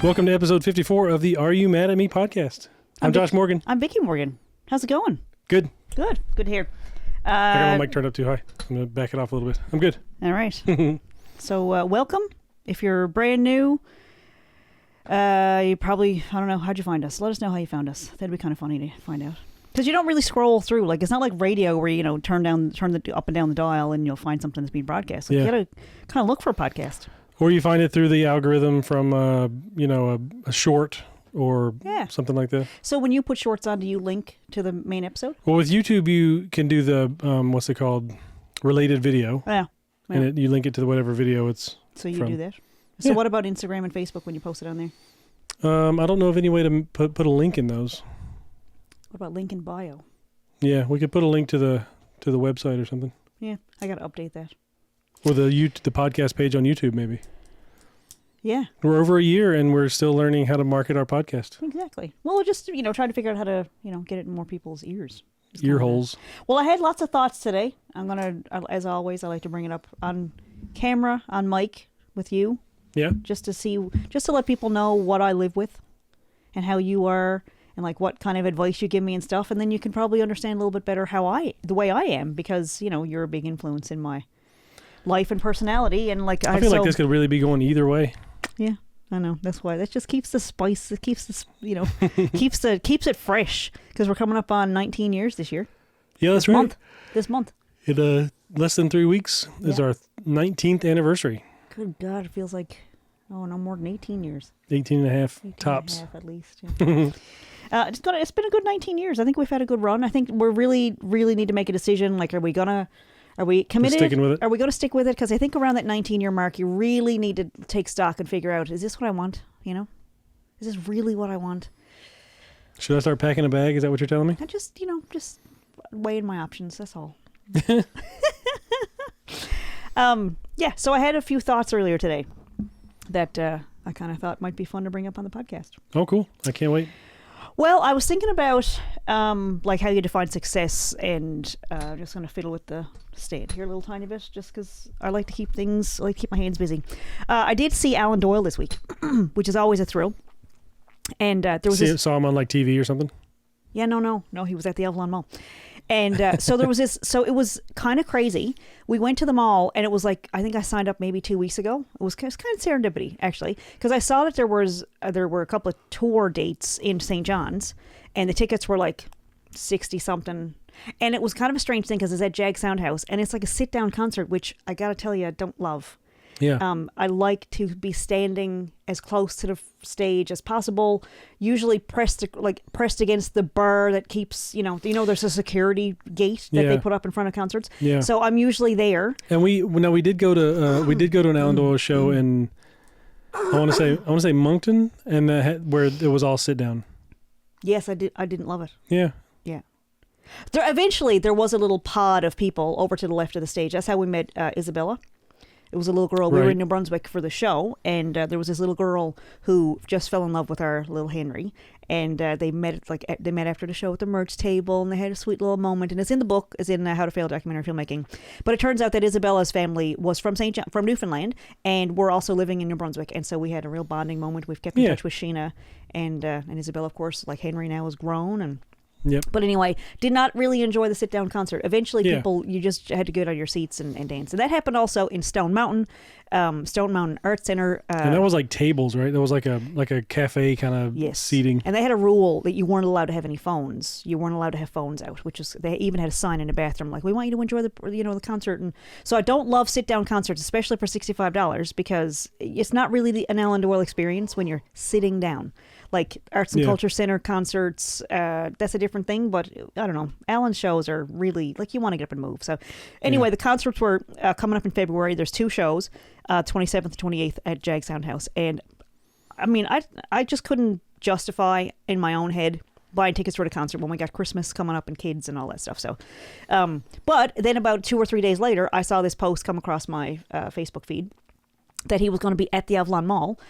Welcome to episode 54 of the Are You Mad at Me podcast. I'm Josh Morgan. I'm Vicky Morgan. How's it going? Good. Good. Good to hear. I got my mic turned up too high. I'm going to back it off a little bit. I'm good. All right. So welcome. If you're brand new, you probably, I don't know, how'd you find us? Let us know how you found us. That'd be kind of funny to find out. Because you don't really scroll through. Like, it's not like radio where, you know, turn the up and down the dial and you'll find something that's being broadcast. Like, You got to kind of look for a podcast. Or you find it through the algorithm from, a short or something like that. So when you put shorts on, do you link to the main episode? Well, with YouTube, you can do the, what's it called? Related video. Yeah. And you link it to whatever video it's So you from. do that? So what about Instagram and Facebook when you post it on there? I don't know of any way to put a link in those. What about link in bio? Yeah, we could put a link to the website or something. Yeah, I got to update that. Or the podcast page on YouTube, maybe. Yeah. We're over a year and we're still learning how to market our podcast. Exactly. Well, we're just, trying to figure out how to, get it in more people's ears. Ear holes. Well, I had lots of thoughts today. I'm going to, as always, I like to bring it up on camera, on mic with you. Yeah. Just to let people know what I live with and how you are and like what kind of advice you give me and stuff. And then you can probably understand a little bit better the way I am because, you're a big influence in my life and personality. And like, I feel like this could really be going either way. Yeah, I know. That's why. That just keeps the spice. It keeps this, keeps it fresh because we're coming up on 19 years this year. Yeah, that's right. This month. It less than 3 weeks is our 19th anniversary. Good God, it feels like no more than 18 years. 18 and a half tops. 18 and a half at least. Yeah. It's been a good 19 years. I think we've had a good run. I think we really need to make a decision. Like, are we committed? Sticking with it? Are we going to stick with it? Because I think around that 19-year mark, you really need to take stock and figure out, is this what I want? Is this really what I want? Should I start packing a bag? Is that what you're telling me? I just weighing my options. That's all. So I had a few thoughts earlier today that I kind of thought might be fun to bring up on the podcast. Oh, cool. I can't wait. Well, I was thinking about like how you define success, and just going to fiddle with the stand here a little tiny bit, just because I like to keep my hands busy. I did see Alan Doyle this week, which is always a thrill. And there was saw him on like TV or something? Yeah, no, he was at the Avalon Mall. And so there was this, so it was kind of crazy. We went to the mall and it was like, I think I signed up maybe 2 weeks ago. It was kind of serendipity, actually, because I saw that there were a couple of tour dates in St. John's and the tickets were like 60 something. And it was kind of a strange thing because it's at Jag Soundhouse and it's like a sit down concert, which I got to tell you, I don't love. Yeah. I like to be standing as close to the stage as possible. Usually pressed against the bar that keeps, there's a security gate that they put up in front of concerts. Yeah. So I'm usually there. And we did go to an Alan Doyle show in I want to say Moncton, and where it was all sit down. Yes, I did. I didn't love it. Yeah. Yeah. Eventually there was a little pod of people over to the left of the stage. That's how we met Isabella. It was a little girl. We were in New Brunswick for the show, and there was this little girl who just fell in love with our little Henry. And they met after the show at the merch table, and they had a sweet little moment. And it's in the book, it's in How to Fail Documentary Filmmaking. But it turns out that Isabella's family was from Newfoundland, and we're also living in New Brunswick. And so we had a real bonding moment. We've kept in touch with Sheena and Isabella, of course. Like Henry now is grown and. Yep. But anyway, did not really enjoy the sit-down concert. Eventually, you just had to get on your seats and dance. And that happened also in Stone Mountain Art Center. And that was like tables, right? That was like a cafe kind of seating. And they had a rule that you weren't allowed to have any phones. You weren't allowed to have phones out, which is, they even had a sign in the bathroom like, we want you to enjoy the concert. And so I don't love sit-down concerts, especially for $65, because it's not really an Alan Doyle experience when you're sitting down. Like Arts and Culture Center concerts, that's a different thing. But I don't know. Alan's shows are really like you want to get up and move. So anyway, the concerts were coming up in February. There's 2 shows, 27th and 28th at Jag Soundhouse. And I mean, I just couldn't justify in my own head buying tickets for the concert when we got Christmas coming up and kids and all that stuff. So, but then about 2 or 3 days later, I saw this post come across my Facebook feed that he was going to be at the Avalon Mall.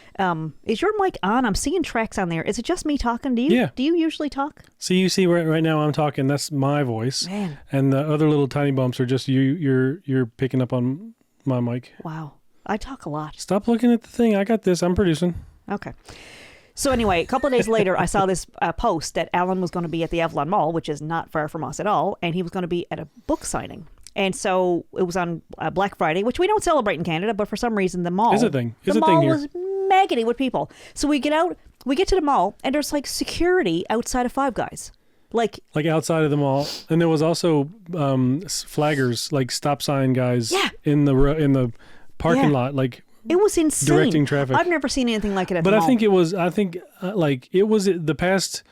Is your mic on? I'm seeing tracks on there. Is it just me talking? Do you? Yeah. Do you usually talk? So you see right now I'm talking. That's my voice. Man. And the other little tiny bumps are just you're picking up on my mic. Wow. I talk a lot. Stop looking at the thing. I got this. I'm producing. Okay. So anyway, a couple of days later, I saw this post that Alan was going to be at the Avalon Mall, which is not far from us at all, and he was going to be at a book signing. And so it was on Black Friday, which we don't celebrate in Canada, but for some reason the mall is a thing. The mall was maggoty with people. So we get out, we get to the mall, and there's like security outside of Five Guys. Like outside of the mall, and there was also flaggers, like stop sign guys, in the parking lot, like it was insane, directing traffic. I've never seen anything like it at the mall. But I think it was the past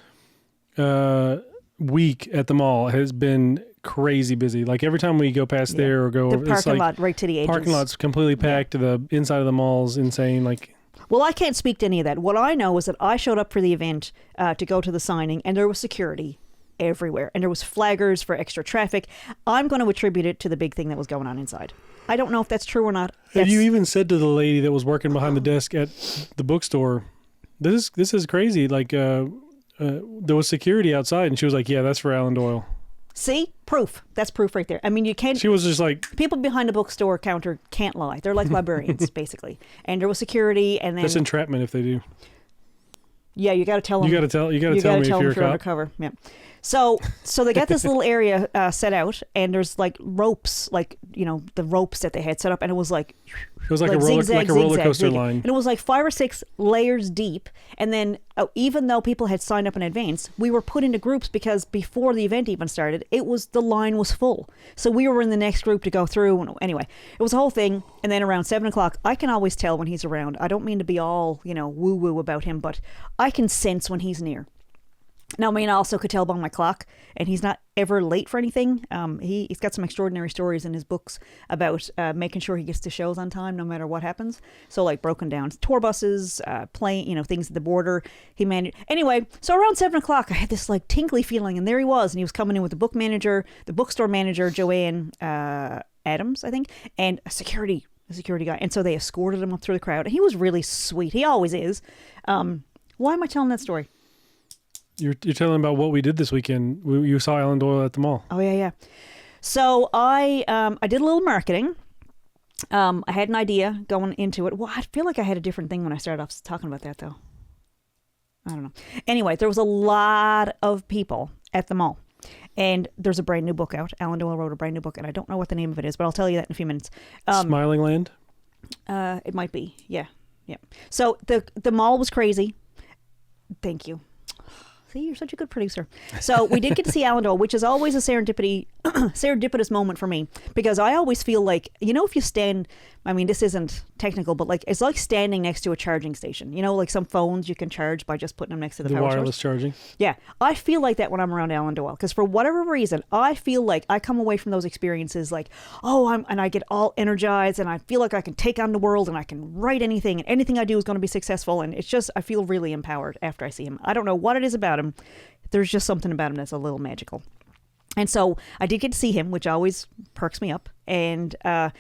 week at the mall has been crazy busy. Like every time we go past there or go, the parking lot right to the edges. Parking lot's completely packed. The inside of the mall's insane. Like. Well, I can't speak to any of that. What I know is that I showed up for the event to go to the signing, and there was security everywhere, and there was flaggers for extra traffic. I'm going to attribute it to the big thing that was going on inside. I don't know if that's true or not. And you even said to the lady that was working behind the desk at the bookstore, "This is crazy. Like there was security outside," and she was like, "Yeah, that's for Alan Doyle." See? Proof. That's proof right there. I mean, you can't... She was just like... People behind the bookstore counter can't lie. They're like librarians, basically. And there was security, and then... That's entrapment if they do. Yeah, you got to tell them. You got to tell me if you're a cop. Undercover. Yeah. So they got this little area set out, and there's like ropes, like the ropes that they had set up, and it was like a roller coaster line, and it was like 5 or 6 layers deep. And then even though people had signed up in advance, we were put into groups because before the event even started, the line was full. So we were in the next group to go through. And anyway, it was a whole thing. And then around 7:00, I can always tell when he's around. I don't mean to be all woo woo about him, but I can sense when he's near. Now, I also could tell by my clock, and he's not ever late for anything. He's got some extraordinary stories in his books about making sure he gets to shows on time no matter what happens. So, like broken down tour buses, plane, things at the border. He managed. Anyway, so around 7:00, I had this like tingly feeling, and there he was, and he was coming in with the bookstore manager, Joanne Adams, I think, and a security guy. And so they escorted him up through the crowd, and he was really sweet. He always is. Why am I telling that story? You're telling about what we did this weekend. You saw Alan Doyle at the mall. Oh yeah. So I did a little marketing. I had an idea going into it. Well, I feel like I had a different thing when I started off talking about that, though. I don't know. Anyway, there was a lot of people at the mall, and there's a brand new book out. Alan Doyle wrote a brand new book, and I don't know what the name of it is, but I'll tell you that in a few minutes. Smiling Land. It might be. Yeah. So the mall was crazy. Thank you. See, you're such a good producer. So we did get to see Alan Doyle, which is always a serendipitous moment for me, because I always feel like, if you stand, this isn't technical, but like it's like standing next to a charging station. Like some phones you can charge by just putting them next to the power wireless source. Charging. Yeah, I feel like that when I'm around Alan Doyle, because for whatever reason, I feel like I come away from those experiences like, and I get all energized, and I feel like I can take on the world, and I can write anything, and anything I do is going to be successful, and it's just, I feel really empowered after I see him. I don't know what it is about him. There's just something about him that's a little magical. And so I did get to see him, which always perks me up. And it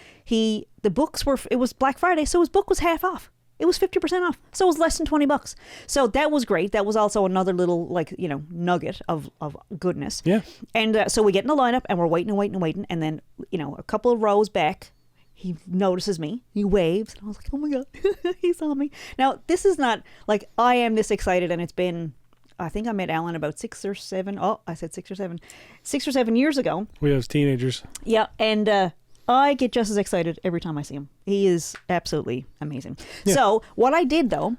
was Black Friday, so his book was half off. It was 50% off. So it was less than $20. So that was great. That was also another little, nugget of goodness. Yeah. And so we get in the lineup, and we're waiting. And then, a couple of rows back, he notices me. He waves. And I was like, oh my God, he saw me. Now, this is not like I am this excited, and it's been... I think I met Alan about 6 or 7. Oh, I said 6 or 7. 6 or 7 years ago. We have teenagers. Yeah, and I get just as excited every time I see him. He is absolutely amazing. Yeah. So what I did, though,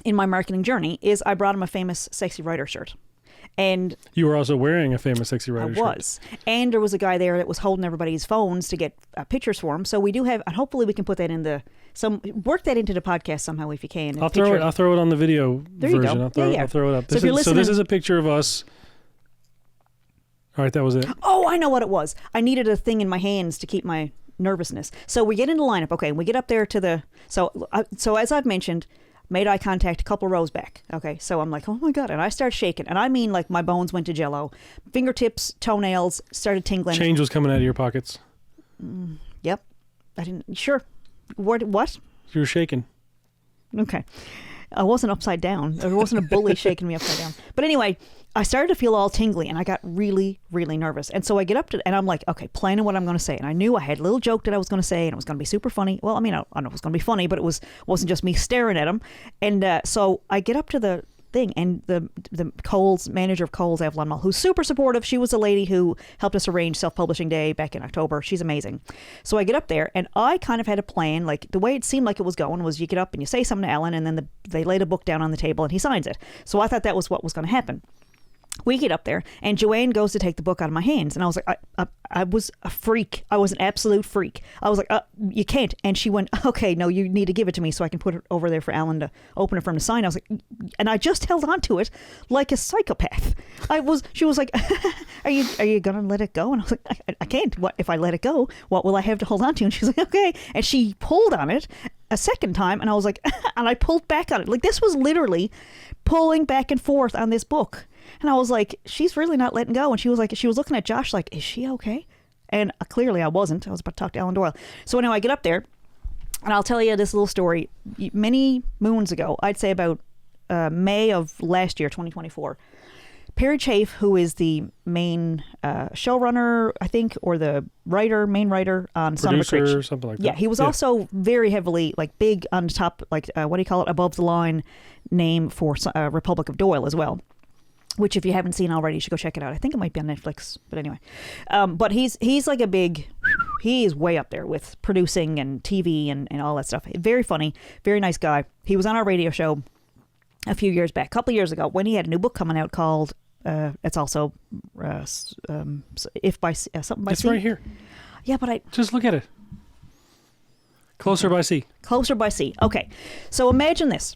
in my marketing journey is I brought him a famous Sexy Writer shirt. And you were also wearing a famous Sexy Writer shirt. I was. And there was a guy there that was holding everybody's phones to get pictures for him. So we do have, and hopefully we can put that in work that into the podcast somehow if you can. I'll throw it on the video version. You go. I'll throw it up. So this is a picture of us. All right, that was it. Oh, I know what it was. I needed a thing in my hands to keep my nervousness. So we get in the lineup. Okay, and we get up there to the, so as I've mentioned, made eye contact a couple rows back. Okay, so I'm like, oh my God. And I start shaking. And I mean, like, my bones went to jello. Fingertips, toenails started tingling. Change was coming out of your pockets. Yep. I didn't, sure. What? You were shaking. Okay. I wasn't upside down. There wasn't a bully shaking me upside down. But anyway, I started to feel all tingly and I got really, really nervous. And so I get up to, and I'm like, okay, planning what I'm going to say. And I knew I had a little joke that I was going to say and it was going to be super funny. Well, I mean, I don't know if it was going to be funny, but it wasn't just me staring at him. And so I get up to the thing, and the Kohl's manager of Kohl's, Evelyn Mull, who's super supportive. She was the lady who helped us arrange Self Publishing Day back in October. She's amazing. So I get up there, and I kind of had a plan. Like the way it seemed like it was going was you get up and you say something to Alan, and then they lay the book down on the table and he signs it. So I thought that was what was going to happen. We get up there, and Joanne goes to take the book out of my hands, and I was like, I was a freak. I was an absolute freak. I was like, you can't. And she went, okay, no, you need to give it to me so I can put it over there for Alan to open it for him to sign. I was like, and I just held on to it like a psychopath. She was like, are you gonna let it go? And I was like, I can't. What if I let it go? What will I have to hold on to? And she's like, okay. And she pulled on it a second time, and I was like, and I pulled back on it. Like this was literally pulling back and forth on this book. And I was like, she's really not letting go. And she was looking at Josh like, is she okay? And clearly I wasn't. I was about to talk to Alan Doyle. So anyway, I get up there, and I'll tell you this little story. Many moons ago, I'd say about May of last year, 2024, Perry Chafe, who is the main showrunner, I think, or the main writer on Son of a Critch. Or something like that. Yeah, he was also very heavily, like, big on top, like, what do you call it, above the line name for Republic of Doyle as well. Which, if you haven't seen already, you should go check it out. I think it might be on Netflix, but anyway. But he's like he is way up there with producing and TV and all that stuff. Very funny, very nice guy. He was on our radio show a few years back, a couple of years ago, when he had a new book coming out called, it's also If by Something by It's Sea. right here. Yeah, but Just look at it. Closer by Sea. Closer by Sea. Okay, so imagine this.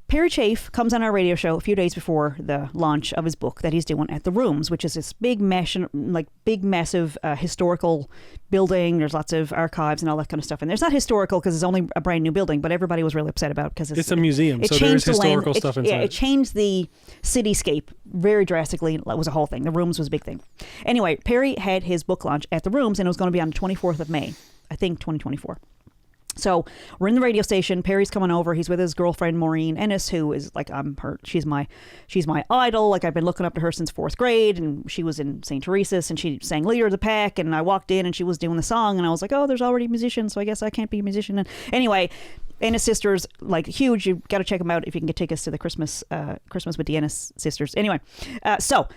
Perry Chafe comes on our radio show a few days before the launch of his book that he's doing at the Rooms, which is this big, massive historical building. There's lots of archives and all that kind of stuff. And there's not historical because it's only a brand new building, but everybody was really upset about it because it's a museum, so there's historical stuff inside. Yeah, it changed the cityscape very drastically. It was a whole thing. The Rooms was a big thing. Anyway, Perry had his book launch at the Rooms, and it was going to be on the 24th of May, I think 2024. So we're in the radio station. Perry's coming over. He's with his girlfriend Maureen Ennis, who is like, she's my idol. Like, I've been looking up to her since 4th grade, and she was in St. Teresa's, and she sang Leader of the Pack. And I walked in, and she was doing the song, and I was like, oh, there's already a musician, so I guess I can't be a musician. And anyway, Ennis sisters, like, huge. You got to check them out if you can get tickets to the Christmas with the Ennis sisters. Anyway, so.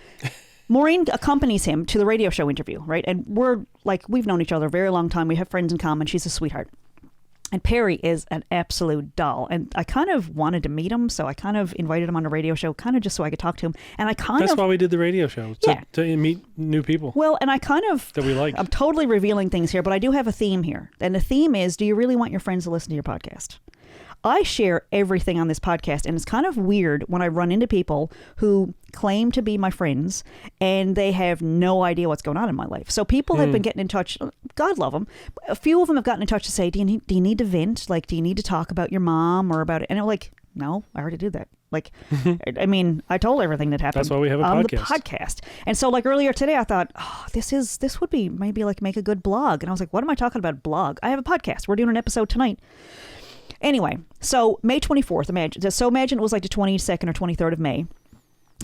Maureen accompanies him to the radio show interview, right? And we've known each other a very long time. We have friends in common. She's a sweetheart. And Perry is an absolute doll. And I kind of wanted to meet him, so I kind of invited him on the radio show, kind of just so I could talk to him. And That's why we did the radio show, to meet new people. Well, and I kind of... that we like. I'm totally revealing things here, but I do have a theme here. And the theme is, do you really want your friends to listen to your podcast? I share everything on this podcast, and it's kind of weird when I run into people who claim to be my friends and they have no idea what's going on in my life. So people have been getting in touch. God love them. A few of them have gotten in touch to say, do you need to vent? Like, do you need to talk about your mom or about it? And I'm like, no, I already did that. Like, I mean, I told everything that happened. That's why we have a on podcast. The podcast. And so, like, earlier today, I thought, this would be maybe like make a good blog. And I was like, what am I talking about? Blog? I have a podcast. We're doing an episode tonight. Anyway, so May 24th, imagine it was like the 22nd or 23rd of May.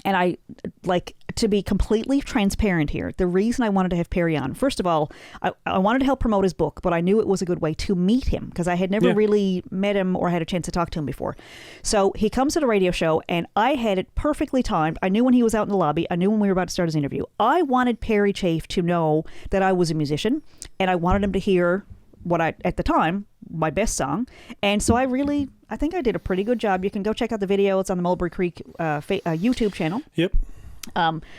And I, like, to be completely transparent here, the reason I wanted to have Perry on, first of all, I wanted to help promote his book, but I knew it was a good way to meet him because I had never really met him or had a chance to talk to him before. So he comes to the radio show, and I had it perfectly timed. I knew when he was out in the lobby. I knew when we were about to start his interview. I wanted Perry Chafe to know that I was a musician, and I wanted him to hear what at the time, my best song. And so I think I did a pretty good job. You can go check out the video. It's on the Mulberry Creek YouTube channel. Yep.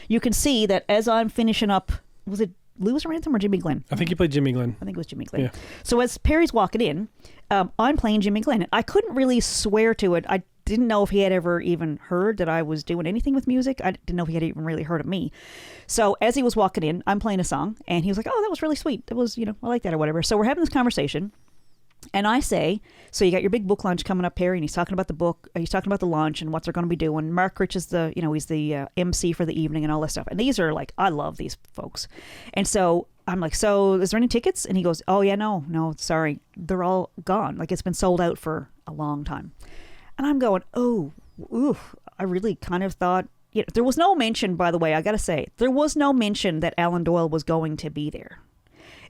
You can see that as I'm finishing up, was it Lewis Ransom or Jimmy Glenn? I think you played Jimmy Glenn. I think it was Jimmy Glenn. Yeah. So as Perry's walking in, I'm playing Jimmy Glenn. I couldn't really swear to it. I didn't know if he had ever even heard that I was doing anything with music. I didn't know if he had even really heard of me. So as he was walking in, I'm playing a song, and he was like, oh, that was really sweet. That was, I like that or whatever. So we're having this conversation, and I say, so you got your big book launch coming up, Perry, and he's talking about the book, he's talking about the launch and what they're going to be doing. Mark Rich is he's the MC for the evening and all this stuff. And these are like, I love these folks. And so I'm like, so is there any tickets? And he goes, oh yeah, no, sorry. They're all gone. Like, it's been sold out for a long time. And I'm going, oh, ooh, I really kind of thought, there was no mention, by the way, I got to say, there was no mention that Alan Doyle was going to be there.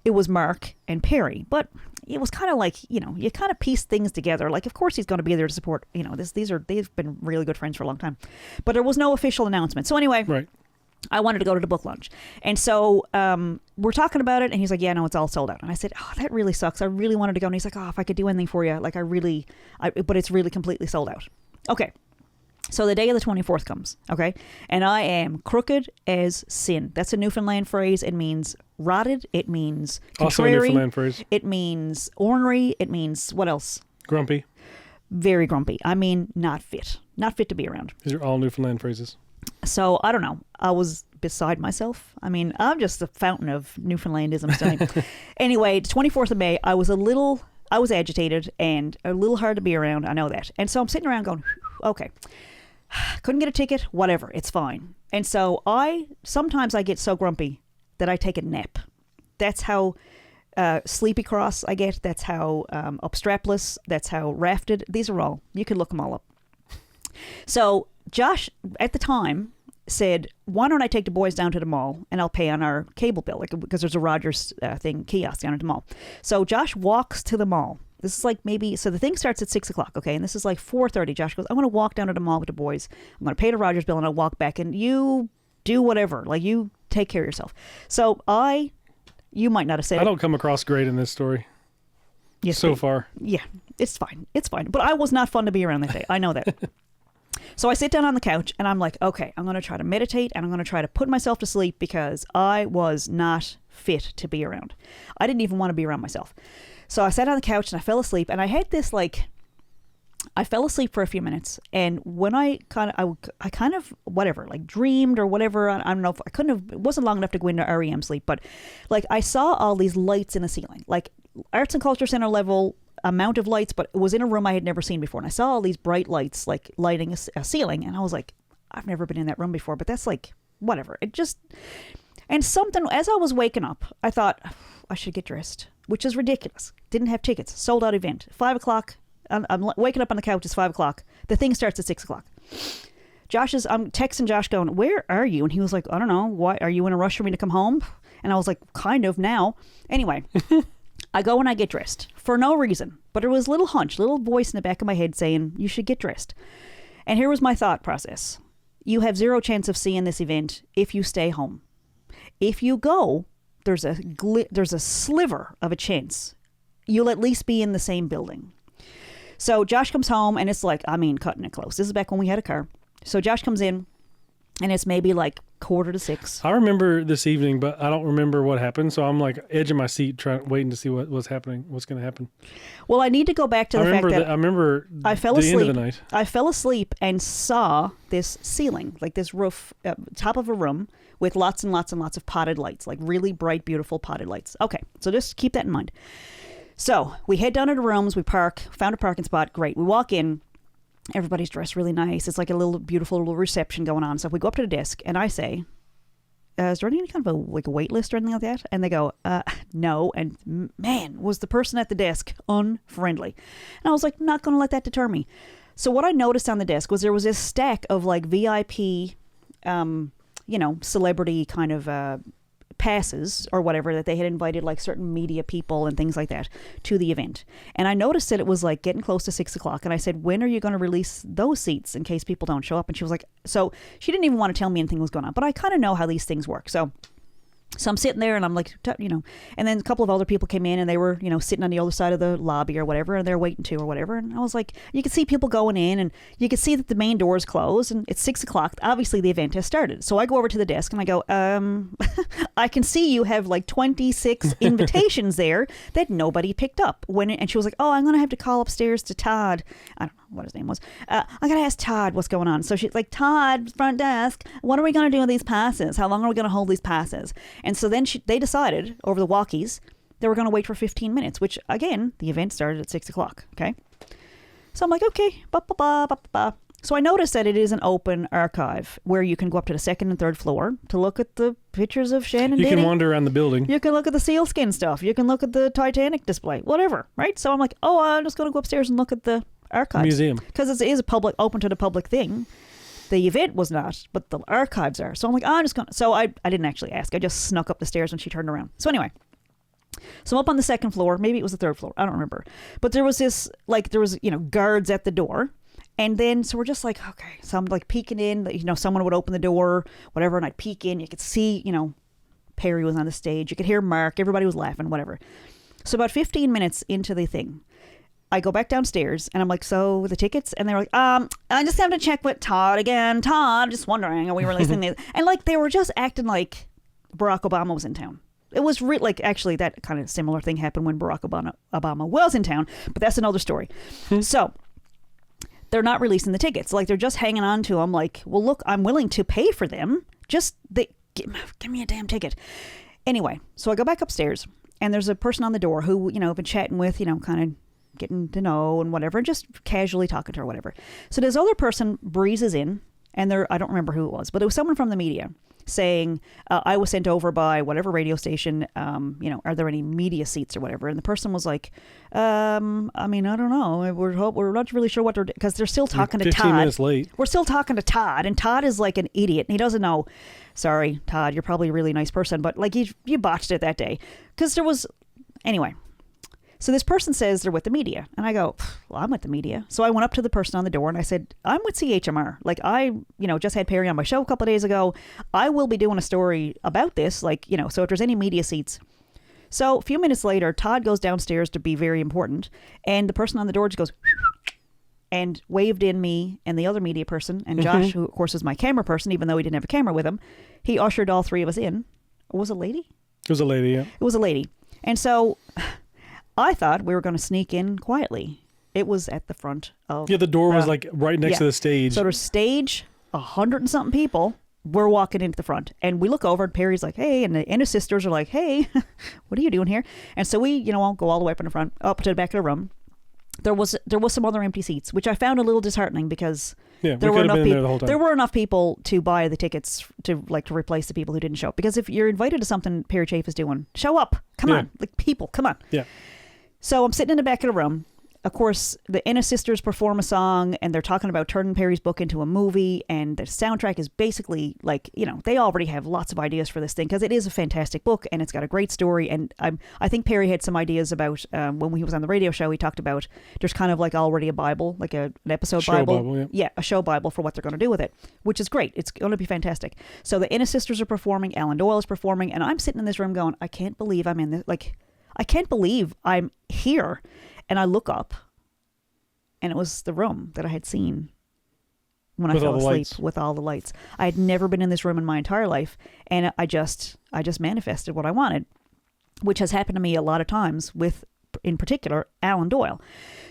It was Mark and Perry, but it was kind of like, you kind of piece things together. Like, of course he's going to be there to support, they've been really good friends for a long time, but there was no official announcement. So anyway, right. I wanted to go to the book launch. And so we're talking about it, and he's like, yeah, no, it's all sold out. And I said, oh, that really sucks. I really wanted to go. And he's like, oh, if I could do anything for you, like but it's really completely sold out. Okay. So the day of the 24th comes, okay? And I am crooked as sin. That's a Newfoundland phrase. It means rotted. It means contrary. Also a Newfoundland phrase. It means ornery. It means what else? Grumpy. Very grumpy. I mean, not fit. Not fit to be around. These are all Newfoundland phrases. So, I don't know. I was beside myself. I mean, I'm just a fountain of Newfoundlandism tonight. Anyway, the 24th of May, I was agitated and a little hard to be around. I know that. And so I'm sitting around going, okay, couldn't get a ticket, whatever, it's fine. And so sometimes I get so grumpy that I take a nap. That's how sleepy cross I get. That's how upstrapless. That's how rafted. These are all, you can look them all up. So Josh, at the time, said, why don't I take the boys down to the mall and I'll pay on our cable bill, because there's a Rogers kiosk down at the mall. So Josh walks to the mall. This is like so the thing starts at 6 o'clock, okay? And this is like 4:30. Josh goes, I'm going to walk down to the mall with the boys. I'm going to pay the Rogers bill and I'll walk back, and you do whatever. Like, you take care of yourself. So you might not have said I don't come across great in this story. Yes, so far. Yeah, it's fine. It's fine. But I was not fun to be around that day. I know that. So I sit down on the couch and I'm like, okay, I'm going to try to meditate and I'm going to try to put myself to sleep, because I was not fit to be around. I didn't even want to be around myself. So I sat on the couch and I fell asleep, and I had this I fell asleep for a few minutes, and when I kind of whatever, like dreamed or whatever, I don't know if it wasn't long enough to go into REM sleep, but like I saw all these lights in the ceiling, like Arts and Culture Center level amount of lights, but it was in a room I had never seen before, and I saw all these bright lights like lighting a ceiling, and I was like, I've never been in that room before, but that's like whatever. And something, as I was waking up, I thought, I should get dressed, which is ridiculous. Didn't have tickets, sold out event, 5 o'clock. I'm waking up on the couch. It's 5 o'clock. The thing starts at 6 o'clock. I'm texting Josh going, where are you? And he was like, I don't know. Why are you in a rush for me to come home? And I was like, kind of now. Anyway, I go and I get dressed for no reason, but there was a little voice in the back of my head saying, you should get dressed. And here was my thought process. You have zero chance of seeing this event if you stay home. If you go, there's a sliver of a chance you'll at least be in the same building. So Josh comes home, and it's like, cutting it close. This is back when we had a car. So Josh comes in, and it's maybe like 5:45. I remember this evening, but I don't remember what happened. So I'm like edging my seat, waiting to see what's happening, what's going to happen. Well, I need to go back to the fact that I remember I fell the asleep. end of the night. I fell asleep and saw this ceiling, like this roof, top of a room with lots and lots and lots of potted lights, like really bright, beautiful potted lights. Okay, so just keep that in mind. So we head down to the rooms, we park, found a parking spot, great. We walk in, everybody's dressed really nice. It's like a little beautiful little reception going on. So we go up to the desk and I say, is there any kind of a wait list or anything like that? And they go, no. And man, was the person at the desk unfriendly. And I was like, not going to let that deter me. So what I noticed on the desk was there was this stack of like VIP, celebrity kind of passes or whatever, that they had invited like certain media people and things like that to the event. And I noticed that it was like getting close to 6 o'clock. And I said, when are you going to release those seats in case people don't show up? And she was like, so she didn't even want to tell me anything was going on, but I kind of know how these things work. So I'm sitting there and I'm like, and then a couple of other people came in and they were, sitting on the other side of the lobby or whatever, and they're waiting to or whatever. And I was like, you could see people going in and you could see that the main doors closed and it's 6 o'clock. Obviously the event has started. So I go over to the desk and I go, I can see you have like 26 invitations there that nobody picked up. And she was like, oh, I'm going to have to call upstairs to Todd. I don't know what his name was. I got to ask Todd what's going on. So she's like, Todd, front desk, what are we going to do with these passes? How long are we going to hold these passes? And so then they decided over the walkies they were going to wait for 15 minutes, which again, the event started at 6 o'clock. Okay. So I'm like, okay. So I noticed that it is an open archive where you can go up to the second and third floor to look at the pictures of Shannon. You can wander around the building. You can look at the sealskin stuff. You can look at the Titanic display, whatever. Right. So I'm like, oh, I'm just going to go upstairs and look at the archives. Museum. Because it is a public, open to the public thing. The event was not, but the archives are. So I'm like, I'm just going to... So I didn't actually ask. I just snuck up the stairs when she turned around. So anyway... So I'm up on the second floor. Maybe it was the third floor. I don't remember. But there was this, like, there was, guards at the door. And then, so we're just like, okay. So I'm like peeking in, someone would open the door, whatever. And I'd peek in. You could see, Perry was on the stage. You could hear Mark. Everybody was laughing, whatever. So about 15 minutes into the thing, I go back downstairs and I'm like, so the tickets? And they're like, I just have to check with Todd again. Todd, just wondering, are we releasing these? And like, they were just acting like Barack Obama was in town. It was actually that kind of similar thing happened when Barack Obama was in town, but that's another story. So they're not releasing the tickets. Like, they're just hanging on to them. Like, well, look, I'm willing to pay for them. Just give me a damn ticket. Anyway, so I go back upstairs and there's a person on the door who, I've been chatting with, kind of getting to know and whatever, just casually talking to her, whatever. So this other person breezes in and I don't remember who it was, but it was someone from the media saying, I was sent over by whatever radio station, are there any media seats or whatever? And the person was like, I don't know. We're not really sure what because they're still talking to Todd. 15 minutes late. We're still talking to Todd, and Todd is like an idiot. And he doesn't know. Sorry, Todd, you're probably a really nice person, but like you botched it that day. Because anyway. So this person says they're with the media. And I go, well, I'm with the media. So I went up to the person on the door and I said, I'm with CHMR. Like, I, just had Perry on my show a couple of days ago. I will be doing a story about this. Like, so if there's any media seats. So a few minutes later, Todd goes downstairs to be very important. And the person on the door just goes, and waved in me and the other media person. And Josh, who of course is my camera person, even though he didn't have a camera with him, he ushered all three of us in. Was it a lady? It was a lady, yeah. It was a lady. And so... I thought we were going to sneak in quietly. It was at the front of... Yeah, the door was like right next to the stage. So there's stage, 100 and something people. We're walking into the front. And we look over and Perry's like, hey. And his sisters are like, hey, what are you doing here? And so we, go all the way up in the front, up to the back of the room. There was some other empty seats, which I found a little disheartening because there were enough people to buy the tickets to replace the people who didn't show up. Because if you're invited to something Perry Chafe is doing, show up. Come on. Like, people, come on. Yeah. So I'm sitting in the back of the room. Of course, the Ennis sisters perform a song, and they're talking about turning Perry's book into a movie, and the soundtrack is basically like, they already have lots of ideas for this thing, because it is a fantastic book, and it's got a great story, and I think Perry had some ideas about, when he was on the radio show, he talked about there's kind of like already a Bible, like an episode Bible. Yeah, a show Bible for what they're going to do with it, which is great. It's going to be fantastic. So the Ennis sisters are performing, Alan Doyle is performing, and I'm sitting in this room going, I can't believe I'm in this, I can't believe I'm here. And I look up, and it was the room that I had seen when I fell asleep with all the lights. I had never been in this room in my entire life, and I just manifested what I wanted, which has happened to me a lot of times with, in particular, Alan Doyle.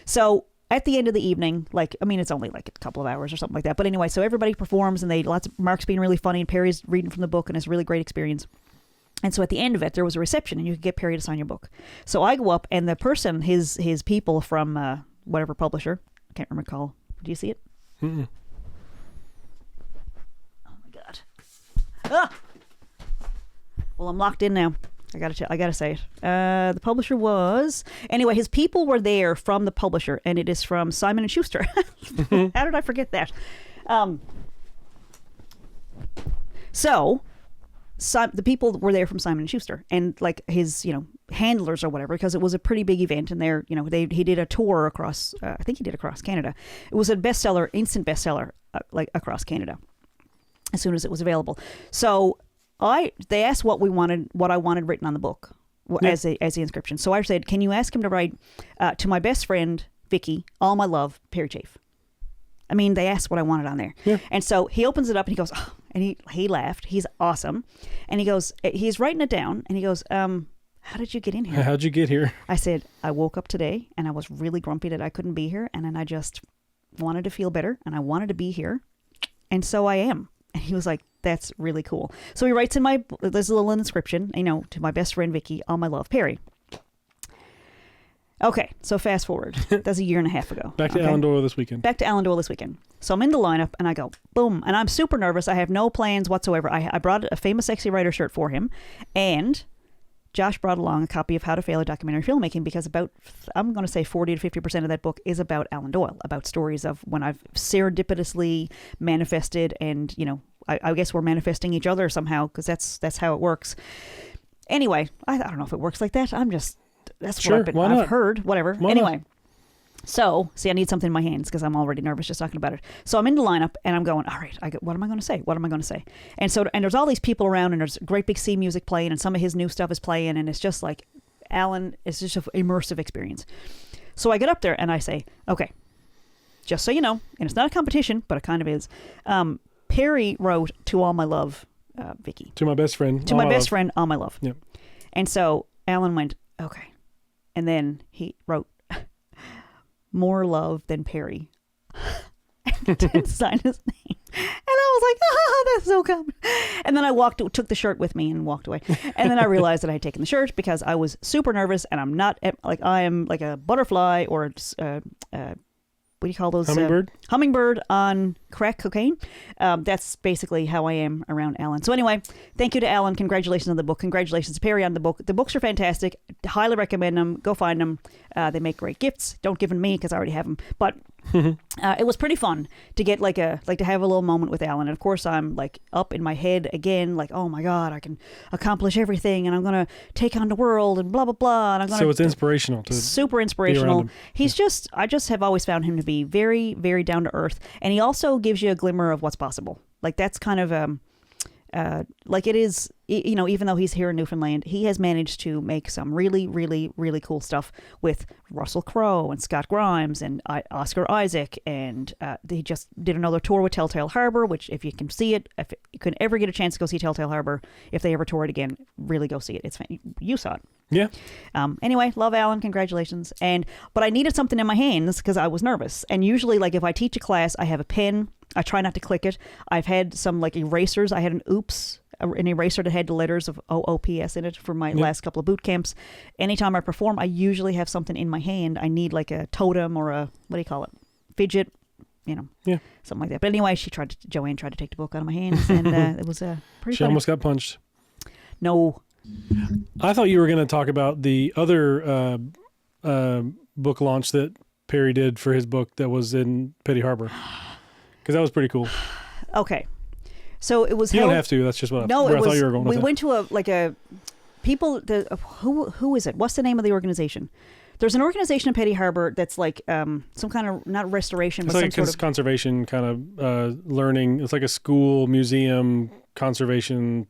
So at the end of the evening, it's only like a couple of hours or something like that. But anyway, so everybody performs, and Mark's being really funny, and Perry's reading from the book, and it's a really great experience. And so at the end of it, there was a reception, and you could get Perry to sign your book. So I go up, and the person, his people from whatever publisher, I can't recall. Do you see it? Mm-mm. Oh my God! Ah! Well, I'm locked in now. I gotta say it. The publisher was anyway. His people were there from the publisher, and it is from Simon & Schuster. How did I forget that? The people were there from Simon & Schuster, and like his, handlers or whatever, because it was a pretty big event, and there, he did a tour across, I think he did across Canada. It was a bestseller, instant bestseller, across Canada, as soon as it was available. So they asked what I wanted written on the book as the inscription. So I said, can you ask him to write, to my best friend, Vicky, all my love, Perry Chafe. I mean, they asked what I wanted on there. Yeah. And so he opens it up and he goes, oh, and he laughed. He's awesome. And he goes, he's writing it down, and he goes, how did you get in here? How'd you get here? I said, I woke up today and I was really grumpy that I couldn't be here. And then I just wanted to feel better, and I wanted to be here. And so I am. And he was like, that's really cool. So he writes there's a little inscription, to my best friend, Vicky, all my love, Perry. Okay, so fast forward. That's a year and a half ago. Back to Alan Doyle this weekend. So I'm in the lineup, and I go, boom, and I'm super nervous. I have no plans whatsoever. I brought a Famous Sexy Writer shirt for him, and Josh brought along a copy of How to Fail at Documentary Filmmaking because I'm going to say 40 to 50% of that book is about Alan Doyle, about stories of when I've serendipitously manifested, and, you know, I guess we're manifesting each other somehow, because that's how it works. Anyway, I don't know if it works like that. That's sure, what I've heard, whatever. Why anyway. not? So, see, I need something in my hands because I'm already nervous just talking about it. So I'm in the lineup and I'm going, all right, what am I going to say? What am I going to say? And there's all these people around, and there's great big C music playing, and some of his new stuff is playing, and it's just like, Alan, it's just an immersive experience. So I get up there and I say, okay, just so you know, and it's not a competition, but it kind of is. Perry wrote To All My Love, Vicky. To my best friend. To my best friend, All My Love. Yep. And so Alan went, okay. And then he wrote, More Love Than Perry. And didn't sign his name. And I was like, that's so common. And then I took the shirt with me and walked away. And then I realized that I had taken the shirt because I was super nervous, and I'm not, like, I am like a butterfly or what do you call those? Hummingbird? Hummingbird on crack cocaine. That's basically how I am around Alan. So anyway, thank you to Alan. Congratulations on the book. Congratulations to Perry on the book. The books are fantastic. Highly recommend them. Go find them. They make great gifts. Don't give them to me because I already have them. But it was pretty fun to get to have a little moment with Alan. And of course, I'm like up in my head again, like, oh my God, I can accomplish everything, and I'm going to take on the world, and blah, blah, blah. And I'm so it's inspirational. Super inspirational. I just have always found him to be very, very down to earth. And he also gives you a glimmer of what's possible. Like, that's kind of, like it is, you know, even though he's here in Newfoundland, he has managed to make some really, really, really cool stuff with Russell Crowe and Scott Grimes and Oscar Isaac. And he just did another tour with Telltale Harbor, which, if you can see it, if you can ever get a chance to go see Telltale Harbor, if they ever tour it again, really go see it. You saw it. Yeah. Anyway, love Alan. Congratulations. But I needed something in my hands because I was nervous. And usually, like, if I teach a class, I have a pen. I try not to click it. I've had some, like, erasers. I had an eraser that had the letters of OOPS in it for my last couple of boot camps. Anytime I perform, I usually have something in my hand. I need, like, a totem or a, what do you call it? Fidget, you know, something like that. But anyway, Joanne tried to take the book out of my hands, and it was pretty She funny. almost got punched. No. I thought you were going to talk about the other book launch that Perry did for his book that was in Petty Harbor, because that was pretty cool. Okay. So it was You held, don't have to. That's just what no, where it I was, thought you were going with we that. went to who is it? What's the name of the organization? There's an organization in Petty Harbor that's like some kind of, not restoration, It's but like some sort of conservation kind of learning. It's like a school, museum, conservation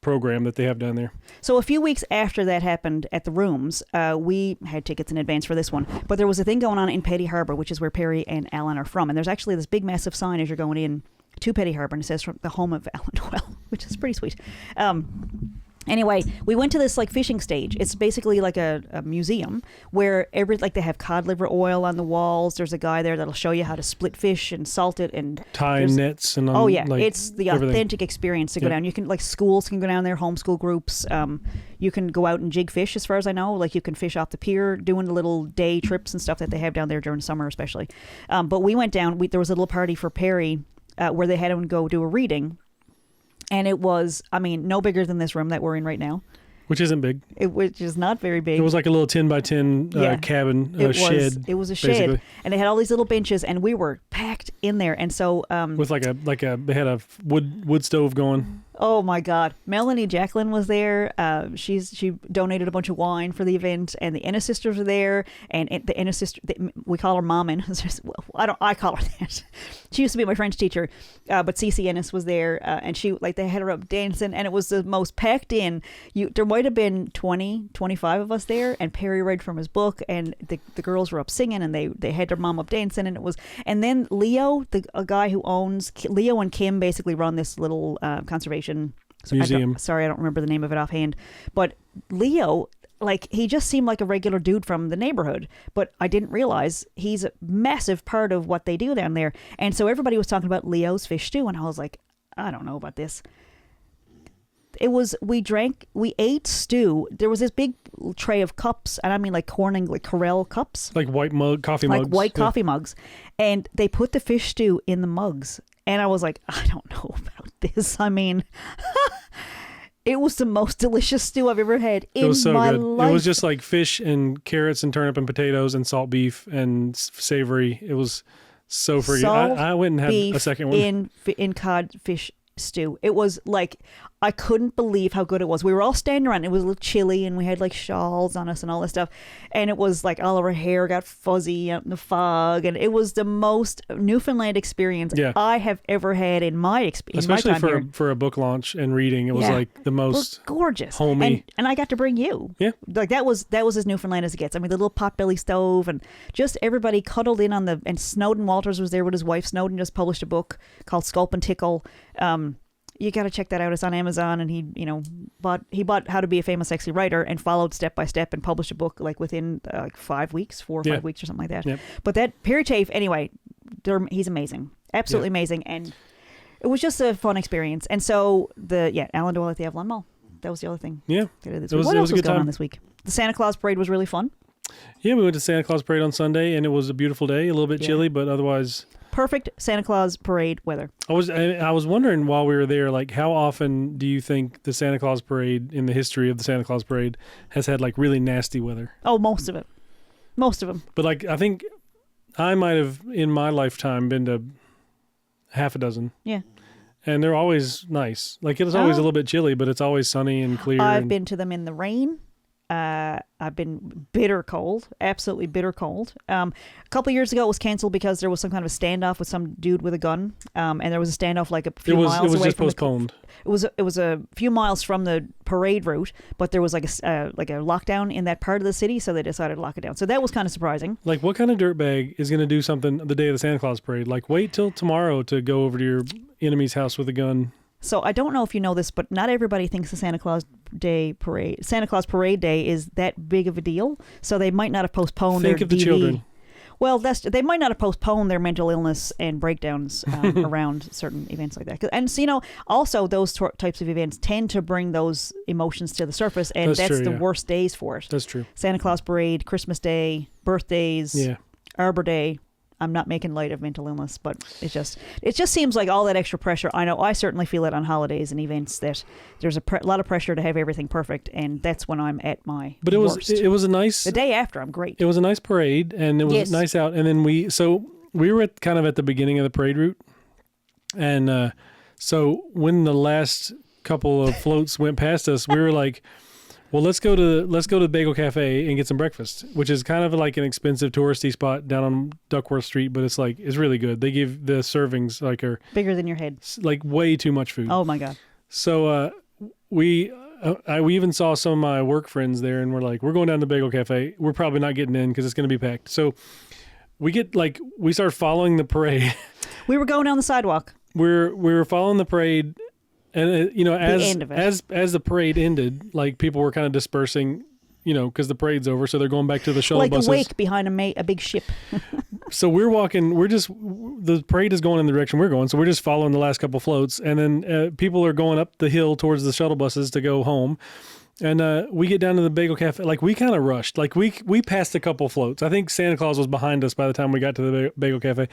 program that they have down there. So a few weeks after that happened at the Rooms, we had tickets in advance for this one. But there was a thing going on in Petty Harbor, which is where Perry and Alan are from. And there's actually this big, massive sign as you're going in to Petty Harbor, and it says, from the home of Alan Doyle, which is pretty sweet. Anyway, we went to this like fishing stage. It's basically like a museum where they have cod liver oil on the walls. There's a guy there that'll show you how to split fish and salt it and tie nets and it's the everything. Authentic experience to go down. You can, like, schools can go down there, homeschool groups. You can go out and jig fish, as far as I know. Like, you can fish off the pier, doing the little day trips and stuff that they have down there during summer, especially. But we went down. There was a little party for Perry where they had him go do a reading. And it was, I mean, no bigger than this room that we're in right now. Which isn't big. Which is not very big. It was like a little 10 by 10 cabin shed. It was a basically. shed, and they had all these little benches, and we were packed in there. And so with they had a wood stove going. Oh my God. Melanie Jacqueline was there. She donated a bunch of wine for the event, and the Ennis sisters were there. And the Ennis sister, we call her Mommin. I call her that. She used to be my French teacher, but Cece Ennis was there, and they had her up dancing, and it was the most packed in. There might have been 20, 25 of us there, and Perry read from his book, and the girls were up singing, and they had their mom up dancing, and then Leo, a guy who owns, Leo and Kim basically run this little conservation museum. I don't remember the name of it offhand, but Leo, like, he just seemed like a regular dude from the neighborhood, but I didn't realize he's a massive part of what they do down there. And so everybody was talking about Leo's fish stew, and I was like, I don't know about this. We ate stew. There was this big tray of cups, and I mean like Corning, like Corel cups. Like white coffee mugs. Like white coffee mugs. And they put the fish stew in the mugs. And I was like, I don't know about this. I mean, It was the most delicious stew I've ever had in It was so my good. life. It was just like fish and carrots and turnip and potatoes and salt beef and savory. It was so freaking. I went and had a second one. in codfish stew. It was like, I couldn't believe how good it was. We were all standing around. It was a little chilly, and we had like shawls on us and all this stuff. And it was like all of our hair got fuzzy out in the fog, and it was the most Newfoundland experience I have ever had in my experience. Especially for a book launch and reading, it was like the most gorgeous, homey. And I got to bring you. Yeah, like that was as Newfoundland as it gets. I mean, the little potbelly stove, and just everybody cuddled in on the. And Snowden Walters was there with his wife. Snowden just published a book called Sculp and Tickle. You got to check that out. It's on Amazon, and he bought How to Be a Famous Sexy Writer and followed step by step and published a book like within 5 weeks, 4 or 5 weeks or something like that. Yep. But that Perry Chafe, anyway, he's amazing, absolutely amazing, and it was just a fun experience. And so Alan Doyle at the Avalon Mall. That was the other thing. Yeah, what else was going on this week? The Santa Claus Parade was really fun. Yeah, we went to Santa Claus Parade on Sunday, and it was a beautiful day. A little bit chilly, but otherwise. Perfect Santa Claus Parade weather. I was wondering while we were there, like, how often do you think the Santa Claus Parade in the history of the Santa Claus Parade has had like really nasty weather? Oh, most of them. But like, I think I might have in my lifetime been to half a dozen. Yeah. And they're always nice. Like, it's always a little bit chilly, but it's always sunny and clear. I've been to them in the rain. I've been bitter cold, absolutely bitter cold. A couple of years ago, it was canceled because there was some kind of a standoff with some dude with a gun, and there was a standoff like a few miles away. It was just postponed. It was a few miles from the parade route, but there was like a lockdown in that part of the city, so they decided to lock it down. So that was kind of surprising. Like, what kind of dirtbag is going to do something the day of the Santa Claus Parade? Like, wait till tomorrow to go over to your enemy's house with a gun. So I don't know if you know this, but not everybody thinks the Santa Claus Parade Day is that big of a deal. So they might not have postponed Think their of the DV. Children. Well, they might not have postponed their mental illness and breakdowns around certain events like that. And so, also those types of events tend to bring those emotions to the surface, and that's true, the worst days for it. That's true. Santa Claus Parade, Christmas Day, birthdays, Arbor Day. I'm not making light of mental illness, but it just seems like all that extra pressure. I know I certainly feel it on holidays and events that there's a lot of pressure to have everything perfect, and that's when I'm at my worst. It was a nice. The day after, I'm great. It was a nice parade, and it was nice out. And then we were at the beginning of the parade route, and so when the last couple of floats went past us, we were like, well, let's go to Bagel Cafe and get some breakfast, which is kind of like an expensive touristy spot down on Duckworth Street, but it's really good. They give the servings are bigger than your head, like way too much food. Oh my God! So we even saw some of my work friends there, and we're like, we're going down to Bagel Cafe. We're probably not getting in because it's going to be packed. So we start following the parade. We were going down the sidewalk. We were following the parade. And as the parade ended, like, people were kind of dispersing, because the parade's over, so they're going back to the shuttle buses. Like a wake behind a big ship. So we're walking. The parade is going in the direction we're going, so we're just following the last couple floats, and then people are going up the hill towards the shuttle buses to go home. And we get down to the Bagel Cafe. Like, we kind of rushed. Like, we passed a couple floats. I think Santa Claus was behind us by the time we got to the Bagel Cafe.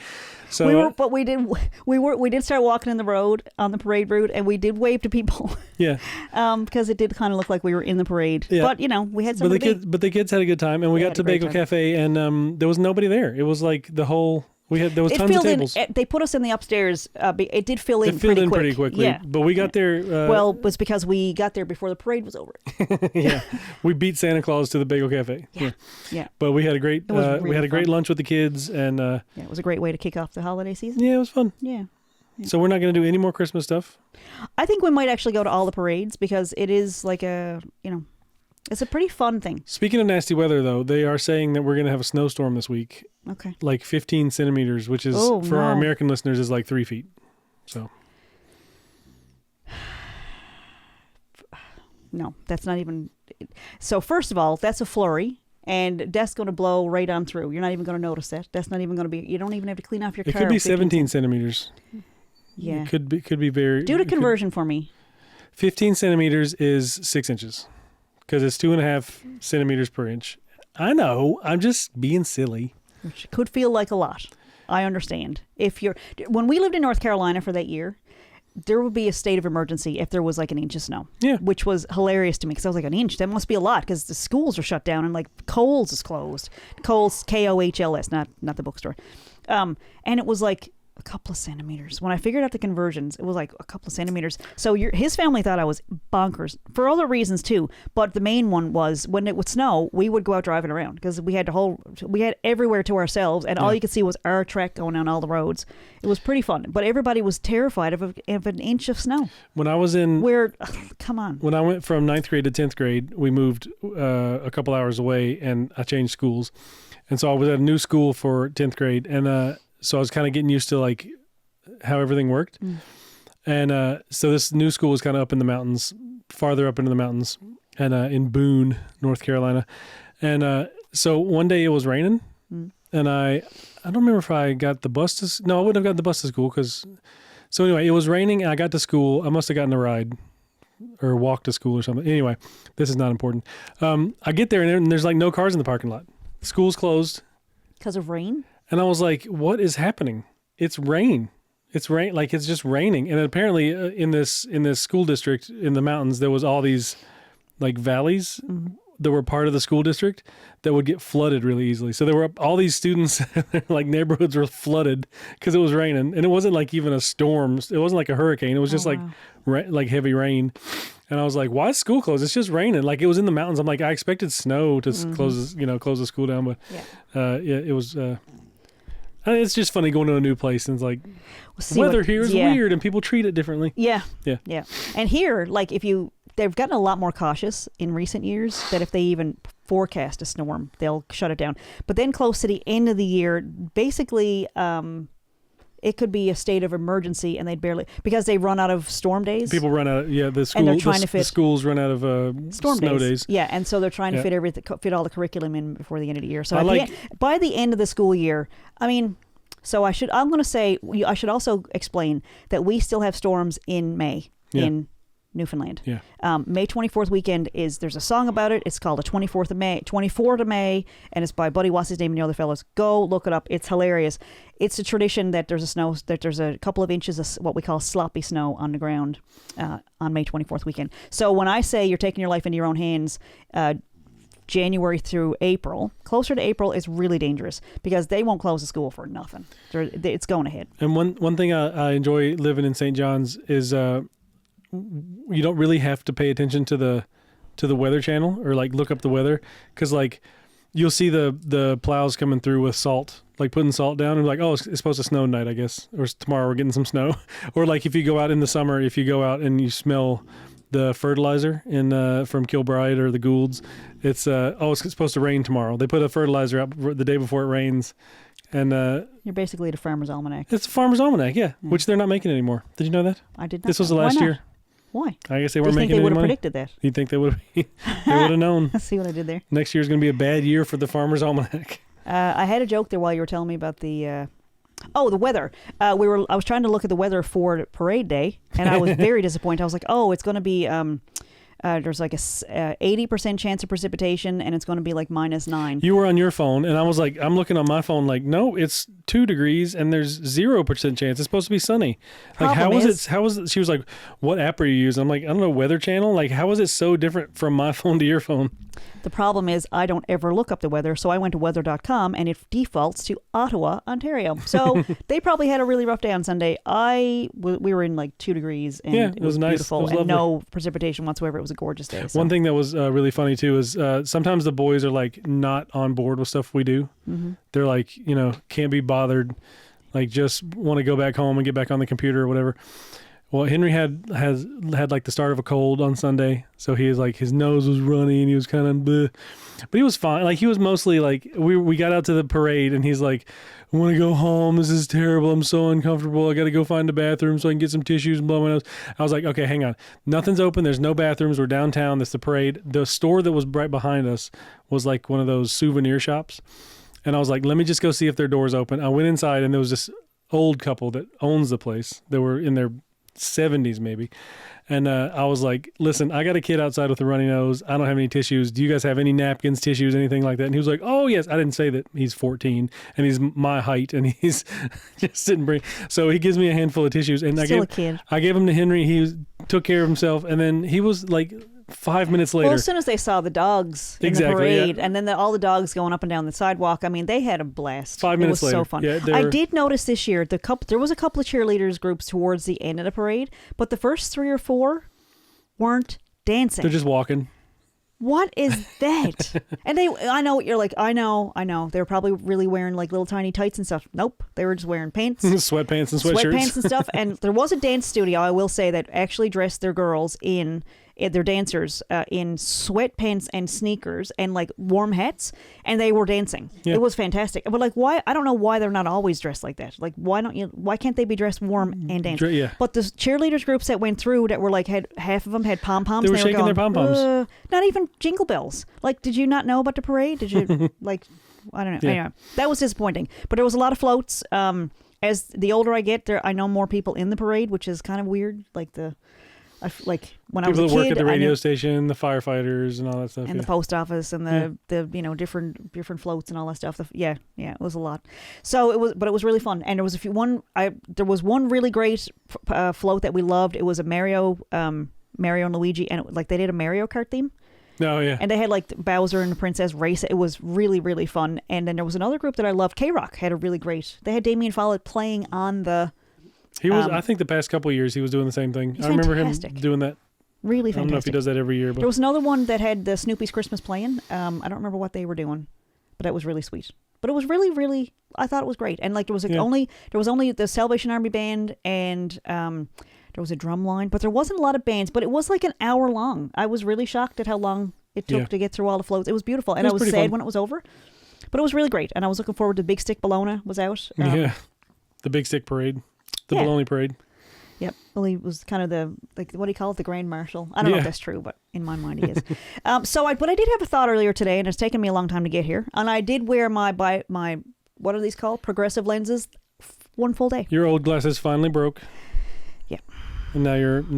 So we did start walking in the road on the parade route, and we did wave to people. Yeah. Because it did kind of look like we were in the parade. Yeah. But we had some. But the kids had a good time, and we got to Bagel Cafe, and there was nobody there. It was like there was tons of tables. They put us in the upstairs. It did fill in. It filled in pretty quickly. Yeah. But we got there. Well, it was because we got there before the parade was over. Yeah. We beat Santa Claus to the Bagel Cafe. Yeah. But we had a great great lunch with the kids, and it was a great way to kick off the holiday season. Yeah, it was fun. Yeah. So we're not going to do any more Christmas stuff? I think we might actually go to all the parades because it is like it's a pretty fun thing. Speaking of nasty weather, though, they are saying that we're going to have a snowstorm this week. Okay. Like 15 centimeters, which is, our American listeners, is like 3 feet. So. No, that's not even. So first of all, that's a flurry, and that's going to blow right on through. You're not even going to notice that. That's not even going to be. You don't even have to clean off your car. It could be 17 centimeters. Yeah. It could be very. Do the conversion for me. 15 centimeters is 6 inches, because it's 2.5 centimeters per inch. I know. I'm just being silly. Which could feel like a lot. I understand. When we lived in North Carolina for that year, there would be a state of emergency if there was like an inch of snow. Yeah. Which was hilarious to me because I was like, an inch? That must be a lot because the schools are shut down and like Kohl's is closed. Kohl's, Kohls, not the bookstore. And it was like a couple of centimeters. When I figured out the conversions, it was like a couple of centimeters. So his family thought I was bonkers for other reasons too. But the main one was when it would snow, we would go out driving around because we had everywhere to ourselves, and all you could see was our trek going down all the roads. It was pretty fun, but everybody was terrified of an inch of snow. When I was in, come on. When I went from 9th grade to 10th grade, we moved a couple hours away, and I changed schools, and so I was at a new school for 10th grade, and so I was kind of getting used to like how everything worked. And so this new school was kind of up in the mountains, farther up into the mountains, and in Boone, North Carolina. And so one day it was raining, and I don't remember if I got the bus to... No, I wouldn't have gotten the bus to school because... So anyway, it was raining, and I got to school. I must have gotten a ride or walked to school or something. Anyway, this is not important. I get there, and there's like no cars in the parking lot. School's closed. Because of rain? And I was like, what is happening? It's rain. It's rain. Like, it's just raining. And apparently in this school district in the mountains, there was all these like valleys that were part of the school district that would get flooded really easily. So there were all these students, like neighborhoods were flooded because it was raining. And it wasn't like even a storm. It wasn't like a hurricane. It was just like heavy rain. And I was like, why is school closed? It's just raining. Like, it was in the mountains. I'm like, I expected snow to close the school down. But it was... it's just funny going to a new place and it's like, weather here is weird and people treat it differently. Yeah. And here, like they've gotten a lot more cautious in recent years that if they even forecast a storm, they'll shut it down. But then close to the end of the year, basically, it could be a state of emergency and they'd because they run out of storm days. People run out of, the school, and they're trying to fit the schools run out of snow days. Yeah, and so they're trying to fit all the curriculum in before the end of the year. So by the end of the school year, I'm going to say, I should also explain that we still have storms in May in Newfoundland. Yeah. May 24th weekend there's a song about it. It's called the 24th of May, and it's by Buddy What's His Name and the other fellows. Go look it up. It's hilarious. It's a tradition that there's a couple of inches of what we call sloppy snow on the ground on May 24th weekend. So when I say you're taking your life into your own hands, January through April, closer to April is really dangerous because they won't close the school for nothing. It's going ahead. And one thing I enjoy living in St. John's is you don't really have to pay attention to the Weather Channel or like look up the weather because like you'll see the plows coming through with salt, like putting salt down and like, oh, it's supposed to snow tonight, I guess, or tomorrow we're getting some snow. Or like if you go out in the summer, if you go out and you smell the fertilizer from Kilbride or the Goulds, it's supposed to rain tomorrow. They put a fertilizer out the day before it rains. And you're basically at a Farmer's Almanac. It's a Farmer's Almanac, which they're not making anymore. Did you know that? I did not. This was the last year. Why? I guess they weren't making any money. They would have predicted that. You'd think they would have known. See what I did there? Next year's going to be a bad year for the Farmer's Almanac. I had a joke there while you were telling me about the weather. I was trying to look at the weather for Parade Day, and I was very disappointed. I was like, it's going to be there's like a 80% chance of precipitation, and it's going to be like -9. You were on your phone, and I was like, I'm looking on my phone like, no, it's 2 degrees, and there's 0% chance. It's supposed to be sunny. Like, how is it? She was like, what app are you using? I'm like, I don't know, Weather Channel? Like, how is it so different from my phone to your phone? The problem is I don't ever look up the weather, so I went to weather.com, and it defaults to Ottawa, Ontario. So they probably had a really rough day on Sunday. We were in like 2 degrees, and it was nice. Beautiful, and no precipitation whatsoever. It was a gorgeous day. So. One thing that was really funny, too, is sometimes the boys are like not on board with stuff we do. Mm-hmm. They're like, can't be bothered, like just want to go back home and get back on the computer or whatever. Well, Henry had like the start of a cold on Sunday, so he was like, his nose was runny and he was kind of bleh. But he was fine. Like, he was mostly like, we got out to the parade and he's like, I want to go home. This is terrible. I'm so uncomfortable. I got to go find a bathroom so I can get some tissues and blow my nose. I was like, okay, hang on. Nothing's open. There's no bathrooms. We're downtown. That's the parade. The store that was right behind us was like one of those souvenir shops. And I was like, let me just go see if their door's open. I went inside and there was this old couple that owns the place. They were in their 70s maybe. And I was like, listen, I got a kid outside with a runny nose. I don't have any tissues. Do you guys have any napkins, tissues, anything like that? And he was like, oh, yes. I didn't say that he's 14 and he's my height and he's just didn't bring. So he gives me a handful of tissues. And Still a kid. I gave him to Henry. He took care of himself. And then he was like 5 minutes later. Well, as soon as they saw the dogs in the parade and then all the dogs going up and down the sidewalk, I mean, they had a blast. 5 minutes later. It was so fun. Yeah, I did notice this year, there was a couple of cheerleaders groups towards the end of the parade, but the first 3 or 4 weren't dancing. They're just walking. What is that? And I know what you're like. I know. They were probably really wearing like little tiny tights and stuff. Nope. They were just wearing pants. Sweatpants and sweatshirts. Sweatpants and stuff. And there was a dance studio, I will say, that actually dressed their girls their dancers in sweatpants and sneakers and like warm hats, and they were dancing. Yeah. It was fantastic. But like, why? I don't know why they're not always dressed like that. Like, why can't they be dressed warm and dance? Yeah. But the cheerleaders groups that went through that were like, half of them had pom-poms. They were shaking their pom-poms. Not even jingle bells. Like, did you not know about the parade? Did you like, I don't know. Yeah. Anyway, that was disappointing. But there was a lot of floats. As the older I get, I know more people in the parade, which is kind of weird. Like when I was a kid, people that work at the radio station, the firefighters, and all that stuff, and the post office, and the different floats and all that stuff. It was a lot. So it was really fun, and there was there was one really great float that we loved. It was a Mario and Luigi, and they did a Mario Kart theme. Oh yeah, and they had like Bowser and the Princess race. It was really, really fun. And then there was another group that I loved. K-Rock had a really great. They had Damien Follett playing on the. He was. I think the past couple of years he was doing the same thing. I remember him doing that. Really fantastic. I don't know if he does that every year. But there was another one that had the Snoopy's Christmas playing. I don't remember what they were doing, but that was really sweet. But it was really, really. I thought it was great. And like there was only the Salvation Army band and there was a drum line, but there wasn't a lot of bands. But it was like an hour long. I was really shocked at how long it took to get through all the floats. It was beautiful, and I was sad fun when it was over. But it was really great, and I was looking forward to Big Stick Bologna was out. The Big Stick Parade, the Bologna Parade. Yep. Well, he was kind of what do you call it? The Grand Marshal. I don't know if that's true, but in my mind he is. But I did have a thought earlier today, and it's taken me a long time to get here. And I did wear my what are these called? Progressive lenses, one full day. Your old glasses finally broke. Yeah. And now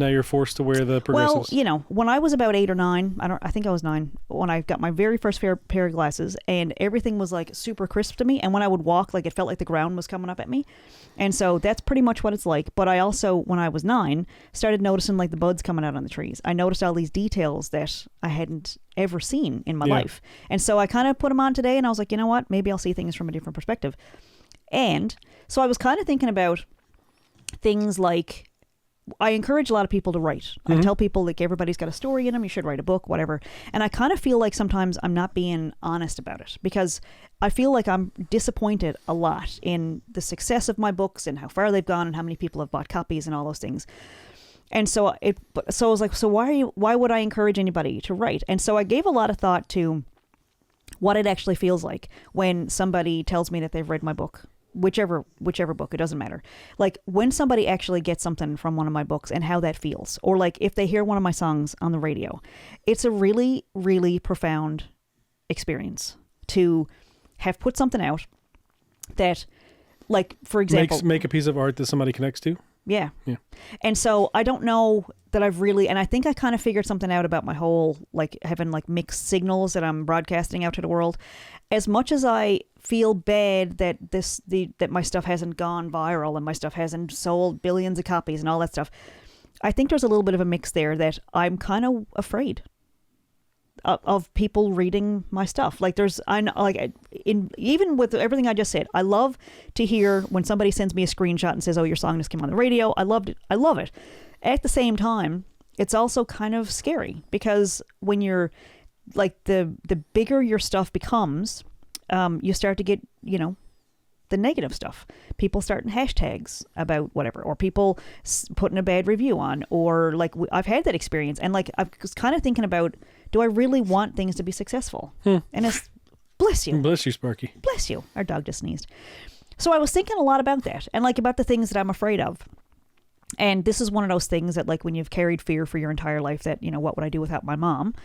you're forced to wear the progressives. Well, when I was about 8 or 9, I think I was 9 when I got my very first pair of glasses, and everything was like super crisp to me. And when I would walk, like it felt like the ground was coming up at me. And so that's pretty much what it's like. But I also, when I was 9, started noticing like the buds coming out on the trees. I noticed all these details that I hadn't ever seen in my life. And so I kind of put them on today, and I was like, you know what? Maybe I'll see things from a different perspective. And so I was kind of thinking about things like, I encourage a lot of people to write. I tell people like everybody's got a story in them. You should write a book, whatever. And I kind of feel like sometimes I'm not being honest about it because I feel like I'm disappointed a lot in the success of my books and how far they've gone and how many people have bought copies and all those things. And so I was like, so why would I encourage anybody to write? And so I gave a lot of thought to what it actually feels like when somebody tells me that they've read my book. Whichever book, it doesn't matter. Like when somebody actually gets something from one of my books and how that feels, or like if they hear one of my songs on the radio, it's a really, really profound experience to have put something out that, like, for example, make a piece of art that somebody connects to. Yeah. And so I don't know that I've really, and I think I kind of figured something out about my whole, like having like mixed signals that I'm broadcasting out to the world. As much as I feel bad that that my stuff hasn't gone viral and my stuff hasn't sold billions of copies and all that stuff, I think there's a little bit of a mix there that I'm kind of afraid of people reading my stuff. Like even with everything I just said, I love to hear when somebody sends me a screenshot and says, "Oh, your song just came on the radio." I loved it. I love it. At the same time, it's also kind of scary because when you're like the bigger your stuff becomes, you start to get, the negative stuff. People starting hashtags about whatever, or people putting a bad review on, or like I've had that experience, and like I was kind of thinking about, do I really want things to be successful? And it's bless you, Sparky, bless you. Our dog just sneezed. So I was thinking a lot about that, and like about the things that I'm afraid of. And this is one of those things that, like, when you've carried fear for your entire life, that, what would I do without my mom?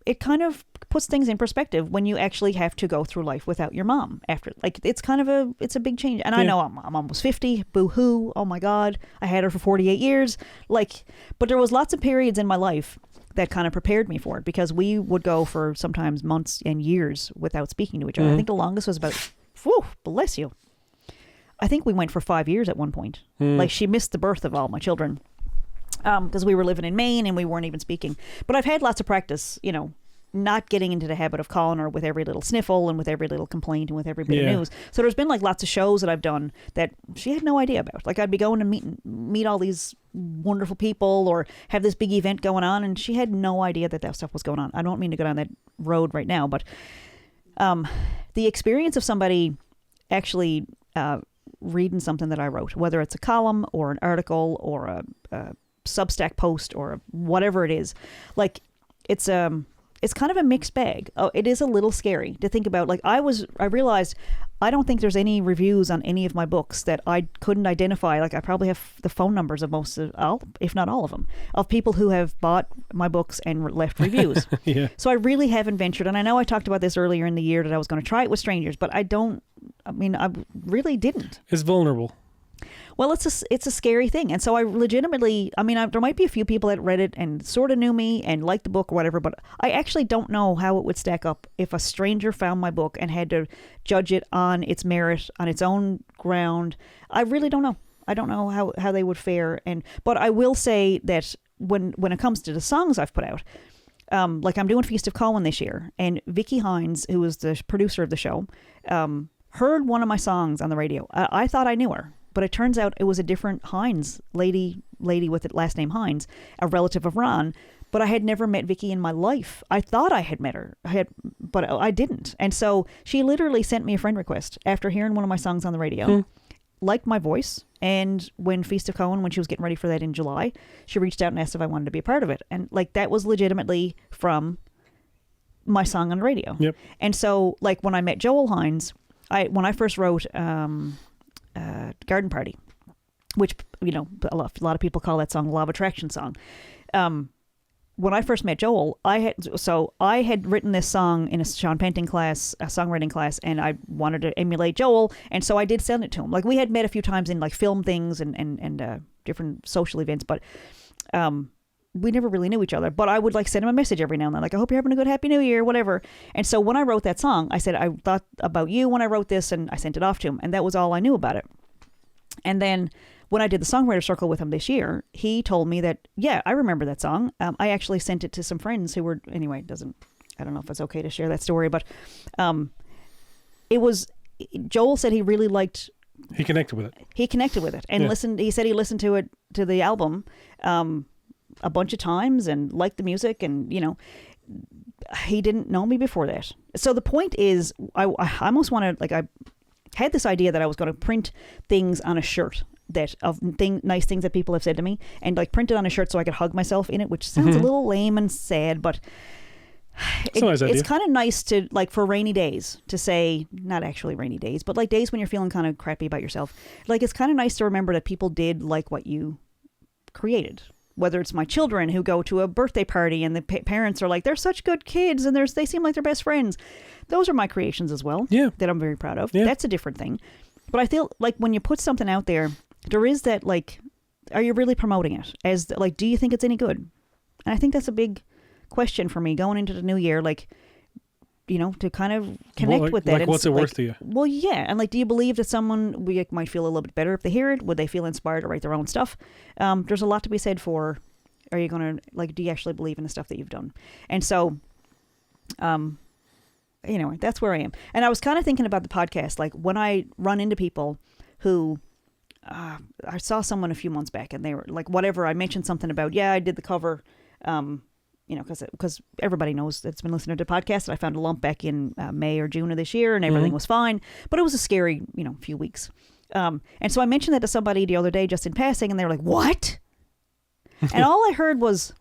it kind of puts things in perspective when you actually have to go through life without your mom after. Like, it's kind of it's a big change. And I know I'm almost 50. Boo-hoo. Oh my God. I had her for 48 years. Like, but there was lots of periods in my life that kind of prepared me for it, because we would go for sometimes months and years without speaking to each other. I think the longest was about, whew, bless you, I think we went for 5 years at one point. Like, she missed the birth of all my children because we were living in Maine and we weren't even speaking. But I've had lots of practice, you know, not getting into the habit of calling her with every little sniffle and with every little complaint and with every bit of news. So there's been like lots of shows that I've done that she had no idea about. Like, I'd be going to meet all these wonderful people or have this big event going on, and she had no idea that stuff was going on. I don't mean to go down that road right now, but the experience of somebody actually reading something that I wrote, whether it's a column or an article or a Substack post or whatever it is, like, it's kind of a mixed bag. Oh, it is a little scary to think about. Like, I realized I don't think there's any reviews on any of my books that I couldn't identify. Like, I probably have the phone numbers of most of all, if not all of them, of people who have bought my books and left reviews. So I really haven't ventured. And I know I talked about this earlier in the year that I was going to try it with strangers, but I really didn't. It's vulnerable. Well, it's a scary thing. And so I legitimately, there might be a few people that read it and sort of knew me and liked the book or whatever, but I actually don't know how it would stack up if a stranger found my book and had to judge it on its merit, on its own ground. I really don't know. I don't know how they would fare. But I will say that when it comes to the songs I've put out, like, I'm doing Feast of Cohen this year, and Vicky Hines, who was the producer of the show, heard one of my songs on the radio. I thought I knew her. But it turns out it was a different Hines, lady with the last name Hines, a relative of Ron. But I had never met Vicky in my life. I thought I had met her, but I didn't. And so she literally sent me a friend request after hearing one of my songs on the radio, liked my voice. And when Feast of Cohen, when she was getting ready for that in July, she reached out and asked if I wanted to be a part of it. And like, that was legitimately from my song on the radio. Yep. And so, like, when I met Joel Hines, when I first wrote Garden Party, which, you know, a lot of people call that song Law of Attraction song. When I first met Joel, I had written this song in a Sean Penton class, a songwriting class, and I wanted to emulate Joel, and so I did send it to him. Like, we had met a few times in like film things and different social events, but we never really knew each other. But I would like send him a message every now and then, like, I hope you're having a good Happy New Year, whatever. And so when I wrote that song, I said, I thought about you when I wrote this, and I sent it off to him, and that was all I knew about it. And then when I did the Songwriter Circle with him this year, he told me that, yeah, I remember that song. I actually sent it to some friends who were, anyway, I don't know if it's okay to share that story, but Joel said he really liked. He connected with it. And he said he listened to the album a bunch of times and liked the music, and, you know, he didn't know me before that. So the point is, I almost want to, like, I had this idea that I was going to print things on a shirt nice things that people have said to me, and like print it on a shirt so I could hug myself in it, which sounds a little lame and sad, but it's kind of nice to, like, for rainy days, to say, not actually rainy days, but like days when you're feeling kind of crappy about yourself. Like, it's kind of nice to remember that people did like what you created. Whether it's my children who go to a birthday party and the parents are like, they're such good kids and they seem like they're best friends. Those are my creations as well. Yeah. That I'm very proud of. Yeah. That's a different thing. But I feel like when you put something out there, there is that, like, are you really promoting it? As, like, do you think it's any good? And I think that's a big question for me going into the new year, like, you know, to kind of connect with that. Like, what's it worth to you? Well, yeah. And, like, do you believe that someone might feel a little bit better if they hear it? Would they feel inspired to write their own stuff? There's a lot to be said for, are you going to, like, do you actually believe in the stuff that you've done? And so, anyway, that's where I am. And I was kind of thinking about the podcast, like, when I run into people who, I saw someone a few months back and they were like, whatever, I mentioned something about, I did the cover, you know, because everybody knows that's been listening to podcasts. I found a lump back in May or June of this year, and everything was fine, but it was a scary, you know, few weeks. And so I mentioned that to somebody the other day, just in passing, and they were like, "What?" And all I heard was,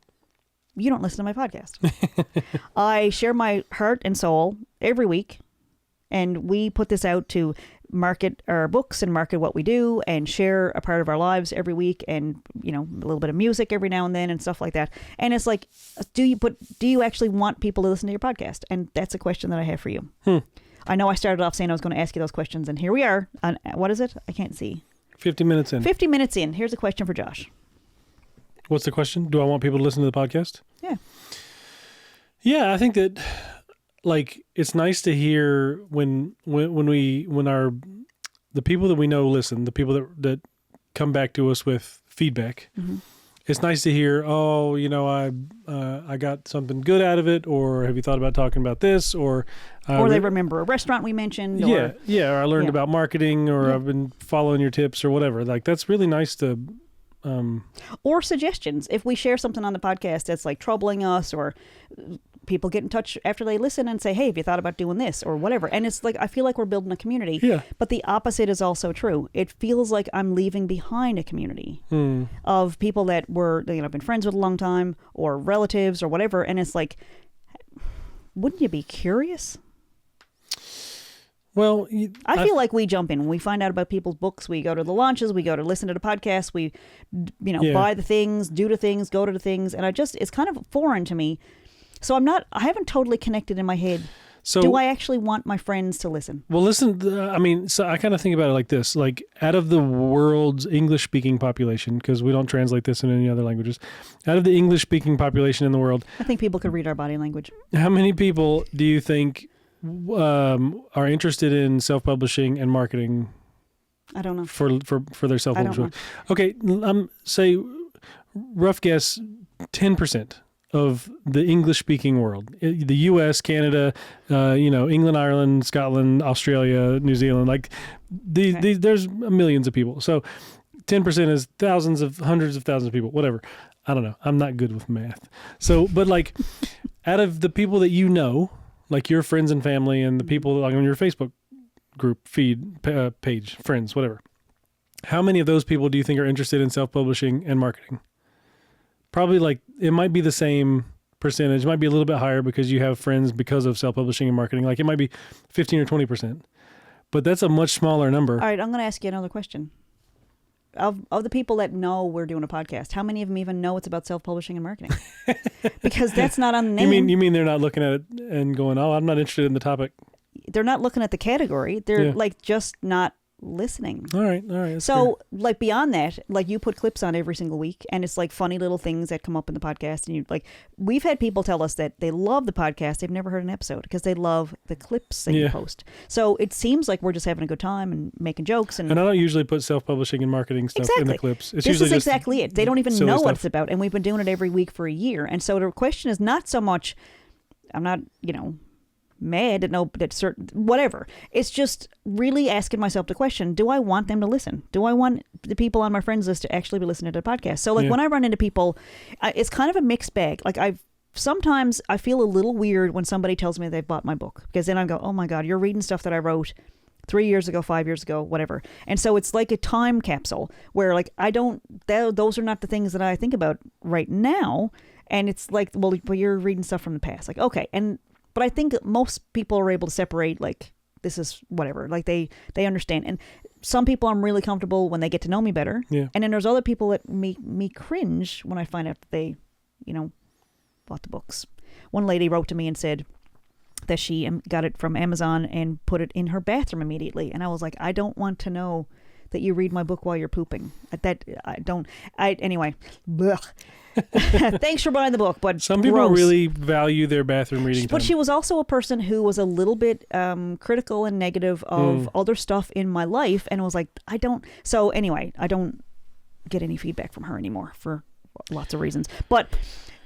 "You don't listen to my podcast." I share my heart and soul every week, and we put this out to market our books and market what we do and share a part of our lives every week and, you know, a little bit of music every now and then and stuff like that. And it's like, do you actually want people to listen to your podcast? And that's a question that I have for you. I know I started off saying I was going to ask you those questions, and here we are. What is it? I can't see. 50 minutes in. 50 minutes in. Here's a question for Josh. What's the question? Do I want people to listen to the podcast? Yeah. Yeah, I think that, like, it's nice to hear when the people that we know listen, the people that come back to us with feedback. Mm-hmm. It's nice to hear, oh, you know, I got something good out of it, or have you thought about talking about this, or they remember a restaurant we mentioned, or I learned about marketing, or I've been following your tips, or whatever. Like, that's really nice to. Or suggestions. If we share something on the podcast that's like troubling us, or people get in touch after they listen and say, hey, have you thought about doing this or whatever? And it's like, I feel like we're building a community. Yeah. But the opposite is also true. It feels like I'm leaving behind a community of people that were, you know, I've been friends with a long time, or relatives or whatever. And it's like, wouldn't you be curious? Well, I feel like we jump in when we find out about people's books. We go to the launches, we go to listen to the podcast, we, you know, buy the things, do the things, go to the things. And it's kind of foreign to me. So I haven't totally connected in my head. So do I actually want my friends to listen? Well, listen, so I kind of think about it like this, like out of the world's English speaking population, because we don't translate this in any other languages, out of the English speaking population in the world. I think people could read our body language. How many people do you think are interested in self-publishing and marketing? I don't know. For their self-publishing. Okay, say rough guess 10% of the English-speaking world, the U.S., Canada, England, Ireland, Scotland, Australia, New Zealand, like there's millions of people. So 10% is hundreds of thousands of people, whatever. I don't know. I'm not good with math. So, but like out of the people that you know, like your friends and family and the people like on your Facebook group, feed, page, friends, whatever, how many of those people do you think are interested in self-publishing and marketing? Probably like, it might be the same percentage. It might be a little bit higher because you have friends because of self-publishing and marketing. Like it might be 15 or 20%, but that's a much smaller number. All right. I'm going to ask you another question. Of the people that know we're doing a podcast, how many of them even know it's about self-publishing and marketing? Because that's not on the name. You mean they're not looking at it and going, oh, I'm not interested in the topic. They're not looking at the category. They're like just not listening. All right. So like beyond that, like you put clips on every single week, and it's like funny little things that come up in the podcast, and you like, we've had people tell us that they love the podcast, they've never heard an episode because they love the clips that you post. So it seems like we're just having a good time and making jokes, and I don't usually put self-publishing and marketing stuff in the clips. This is exactly it. They don't even know what it's about, and we've been doing it every week for a year. And so the question is not so much, I'm not, mad at certain whatever. It's just really asking myself the question, do I want them to listen? Do I want the people on my friends list to actually be listening to the podcast? So like when I run into people, it's kind of a mixed bag. Like sometimes I feel a little weird when somebody tells me they've bought my book, because then I go, oh my God, you're reading stuff that I wrote 3 years ago, 5 years ago, whatever. And so it's like a time capsule where like those are not the things that I think about right now. And it's like, well, but you're reading stuff from the past. Like, okay. But I think most people are able to separate, like, this is whatever. Like, they understand. And some people I'm really comfortable when they get to know me better. Yeah. And then there's other people that make me cringe when I find out that they, bought the books. One lady wrote to me and said that she got it from Amazon and put it in her bathroom immediately. And I was like, I don't want to know that you read my book while you're pooping. Anyway. Blech. Thanks for buying the book, but some people really value their bathroom reading time. But she was also a person who was a little bit critical and negative of other stuff in my life, and was like, so anyway, I don't get any feedback from her anymore for lots of reasons. But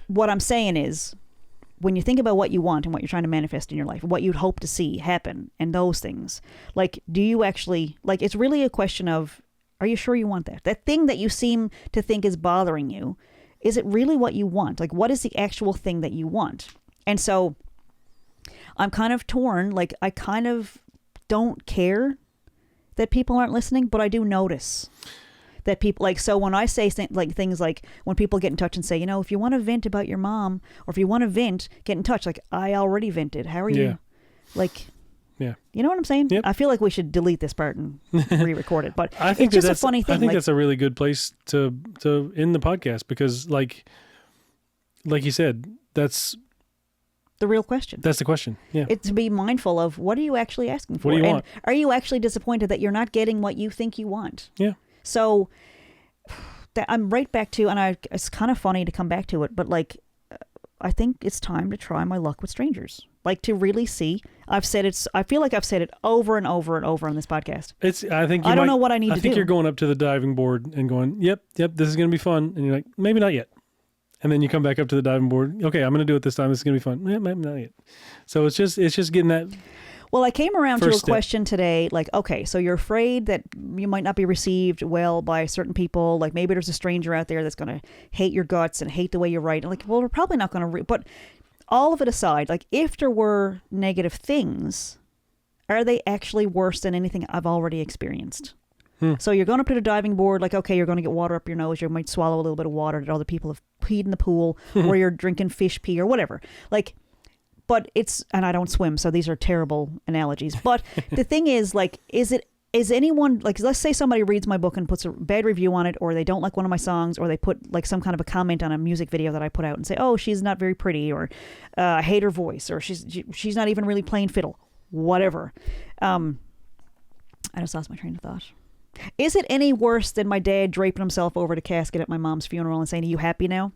what I'm saying is, when you think about what you want and what you're trying to manifest in your life, what you'd hope to see happen and those things, like, do you actually, like, it's really a question of, are you sure you want that? That thing that you seem to think is bothering you, is it really what you want? Like, what is the actual thing that you want? And so I'm kind of torn. Like, I kind of don't care that people aren't listening, but I do notice that people, like, so when I say things like when people get in touch and say, if you want to vent about your mom, or if you want to vent, get in touch. Like, I already vented. How are you? Like, Yeah. You know what I'm saying? Yep. I feel like we should delete this part and re-record it. But I think it's just a funny thing. I think that's a really good place to end the podcast because, like you said, that's the real question. That's the question. Yeah. It's to be mindful of what are you actually asking for? What do you want? Are you actually disappointed that you're not getting what you think you want? Yeah. So I'm right back to, and it's kind of funny to come back to it, but like, I think it's time to try my luck with strangers. Like to really see. I feel like I've said it over and over and over on this podcast. I don't know what I need to do. I think you're going up to the diving board and going, yep, this is going to be fun. And you're like, maybe not yet. And then you come back up to the diving board. Okay, I'm going to do it this time. This is going to be fun. Yeah, maybe not yet. So it's just getting that. Well, I came around to a question today, like, okay, so you're afraid that you might not be received well by certain people. Like maybe there's a stranger out there that's going to hate your guts and hate the way you write. And like, well, we're probably not going to but all of it aside, like if there were negative things, are they actually worse than anything I've already experienced? So you're going up to the diving board, like, okay, you're going to get water up your nose. You might swallow a little bit of water that other people have peed in the pool, or you're drinking fish pee or whatever. Like, but and I don't swim, so these are terrible analogies. But the thing is, like, is anyone, like, let's say somebody reads my book and puts a bad review on it, or they don't like one of my songs, or they put like some kind of a comment on a music video that I put out and say, oh, she's not very pretty, or I hate her voice, or she's not even really playing fiddle, whatever. I just lost my train of thought. Is it any worse than my dad draping himself over the casket at my mom's funeral and saying, are you happy now?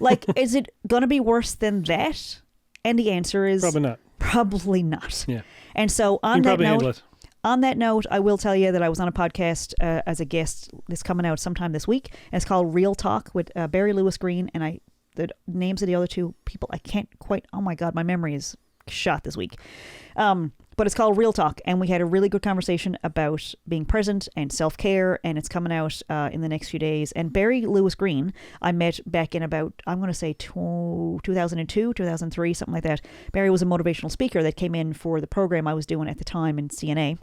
Like, is it going to be worse than that? And the answer is probably not. Probably not. Yeah. And so on that note, I will tell you that I was on a podcast as a guest that's coming out sometime this week. And it's called Real Talk with Barry Lewis Green. And the names of the other two people, I can't quite, oh my God, my memory is shot this week. But it's called Real Talk, and we had a really good conversation about being present and self-care, and it's coming out in the next few days. And Barry Lewis Green, I met back in about, I'm going to say 2002, 2003, something like that. Barry was a motivational speaker that came in for the program I was doing at the time in CNA.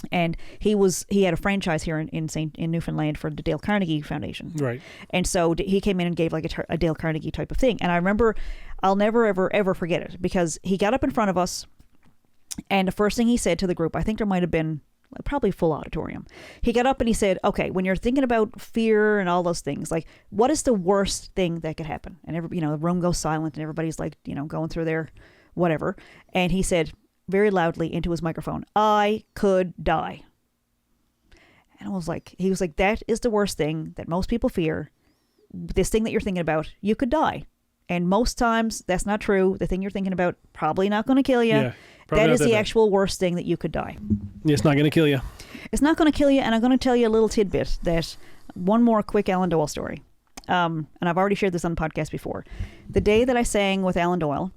And he had a franchise here in Newfoundland for the Dale Carnegie Foundation. Right. And so he came in and gave like a Dale Carnegie type of thing. And I remember, I'll never, ever, ever forget it, because he got up in front of us, and the first thing he said to the group, I think there might have been probably full auditorium. He got up and he said, okay, when you're thinking about fear and all those things, like, what is the worst thing that could happen? And the room goes silent and everybody's like, going through their whatever. And he said very loudly into his microphone, I could die. And he was like, that is the worst thing that most people fear. This thing that you're thinking about, you could die. And most times that's not true. The thing you're thinking about, probably not going to kill you. Yeah, that is the actual worst thing that you could die. It's not going to kill you. It's not going to kill you. And I'm going to tell you a little tidbit, that one more quick Alan Doyle story. And I've already shared this on the podcast before. The day that I sang with Alan Doyle,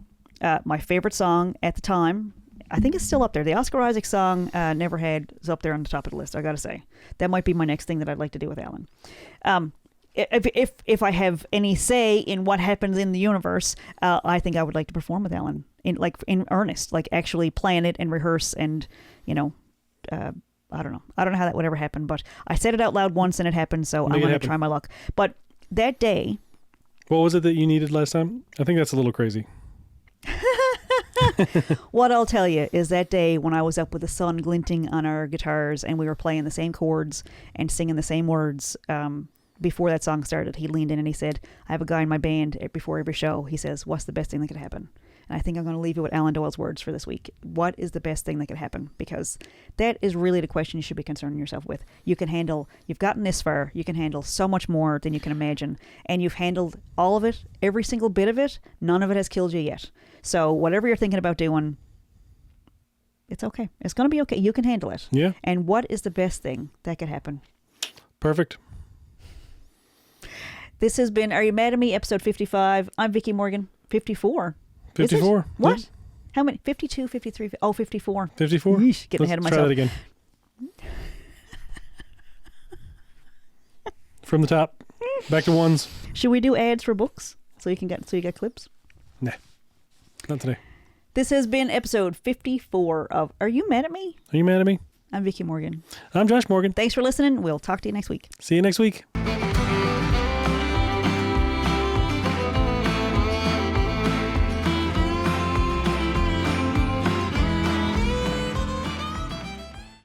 my favorite song at the time, I think it's still up there. The Oscar Isaac song, Never Had, is up there on the top of the list, I got to say. That might be my next thing that I'd like to do with Alan. If I have any say in what happens in the universe, I think I would like to perform with Alan in earnest, like actually plan it and rehearse, and I don't know how that would ever happen, but I said it out loud once and it happened, so I'm going to try my luck. But that day, what was it that you needed last time? I think that's a little crazy. What I'll tell you is that day when I was up with the sun glinting on our guitars and we were playing the same chords and singing the same words. Before that song started, he leaned in and he said, I have a guy in my band before every show. He says, what's the best thing that could happen? And I think I'm going to leave you with Alan Doyle's words for this week. What is the best thing that could happen? Because that is really the question you should be concerning yourself with. You've gotten this far. You can handle so much more than you can imagine. And you've handled all of it, every single bit of it. None of it has killed you yet. So whatever you're thinking about doing, it's okay. It's going to be okay. You can handle it. Yeah. And what is the best thing that could happen? Perfect. This has been Are You Mad at Me? Episode 55. I'm Vicky Morgan. 54. 54. What? Yeah. How many? 52, 53. Oh, 54. 54. Yeesh, getting ahead of myself. Try that again. From the top. Back to ones. Should we do ads for books so you get clips? Nah. Not today. This has been episode 54 of Are You Mad at Me? Are You Mad at Me? I'm Vicky Morgan. I'm Josh Morgan. Thanks for listening. We'll talk to you next week. See you next week.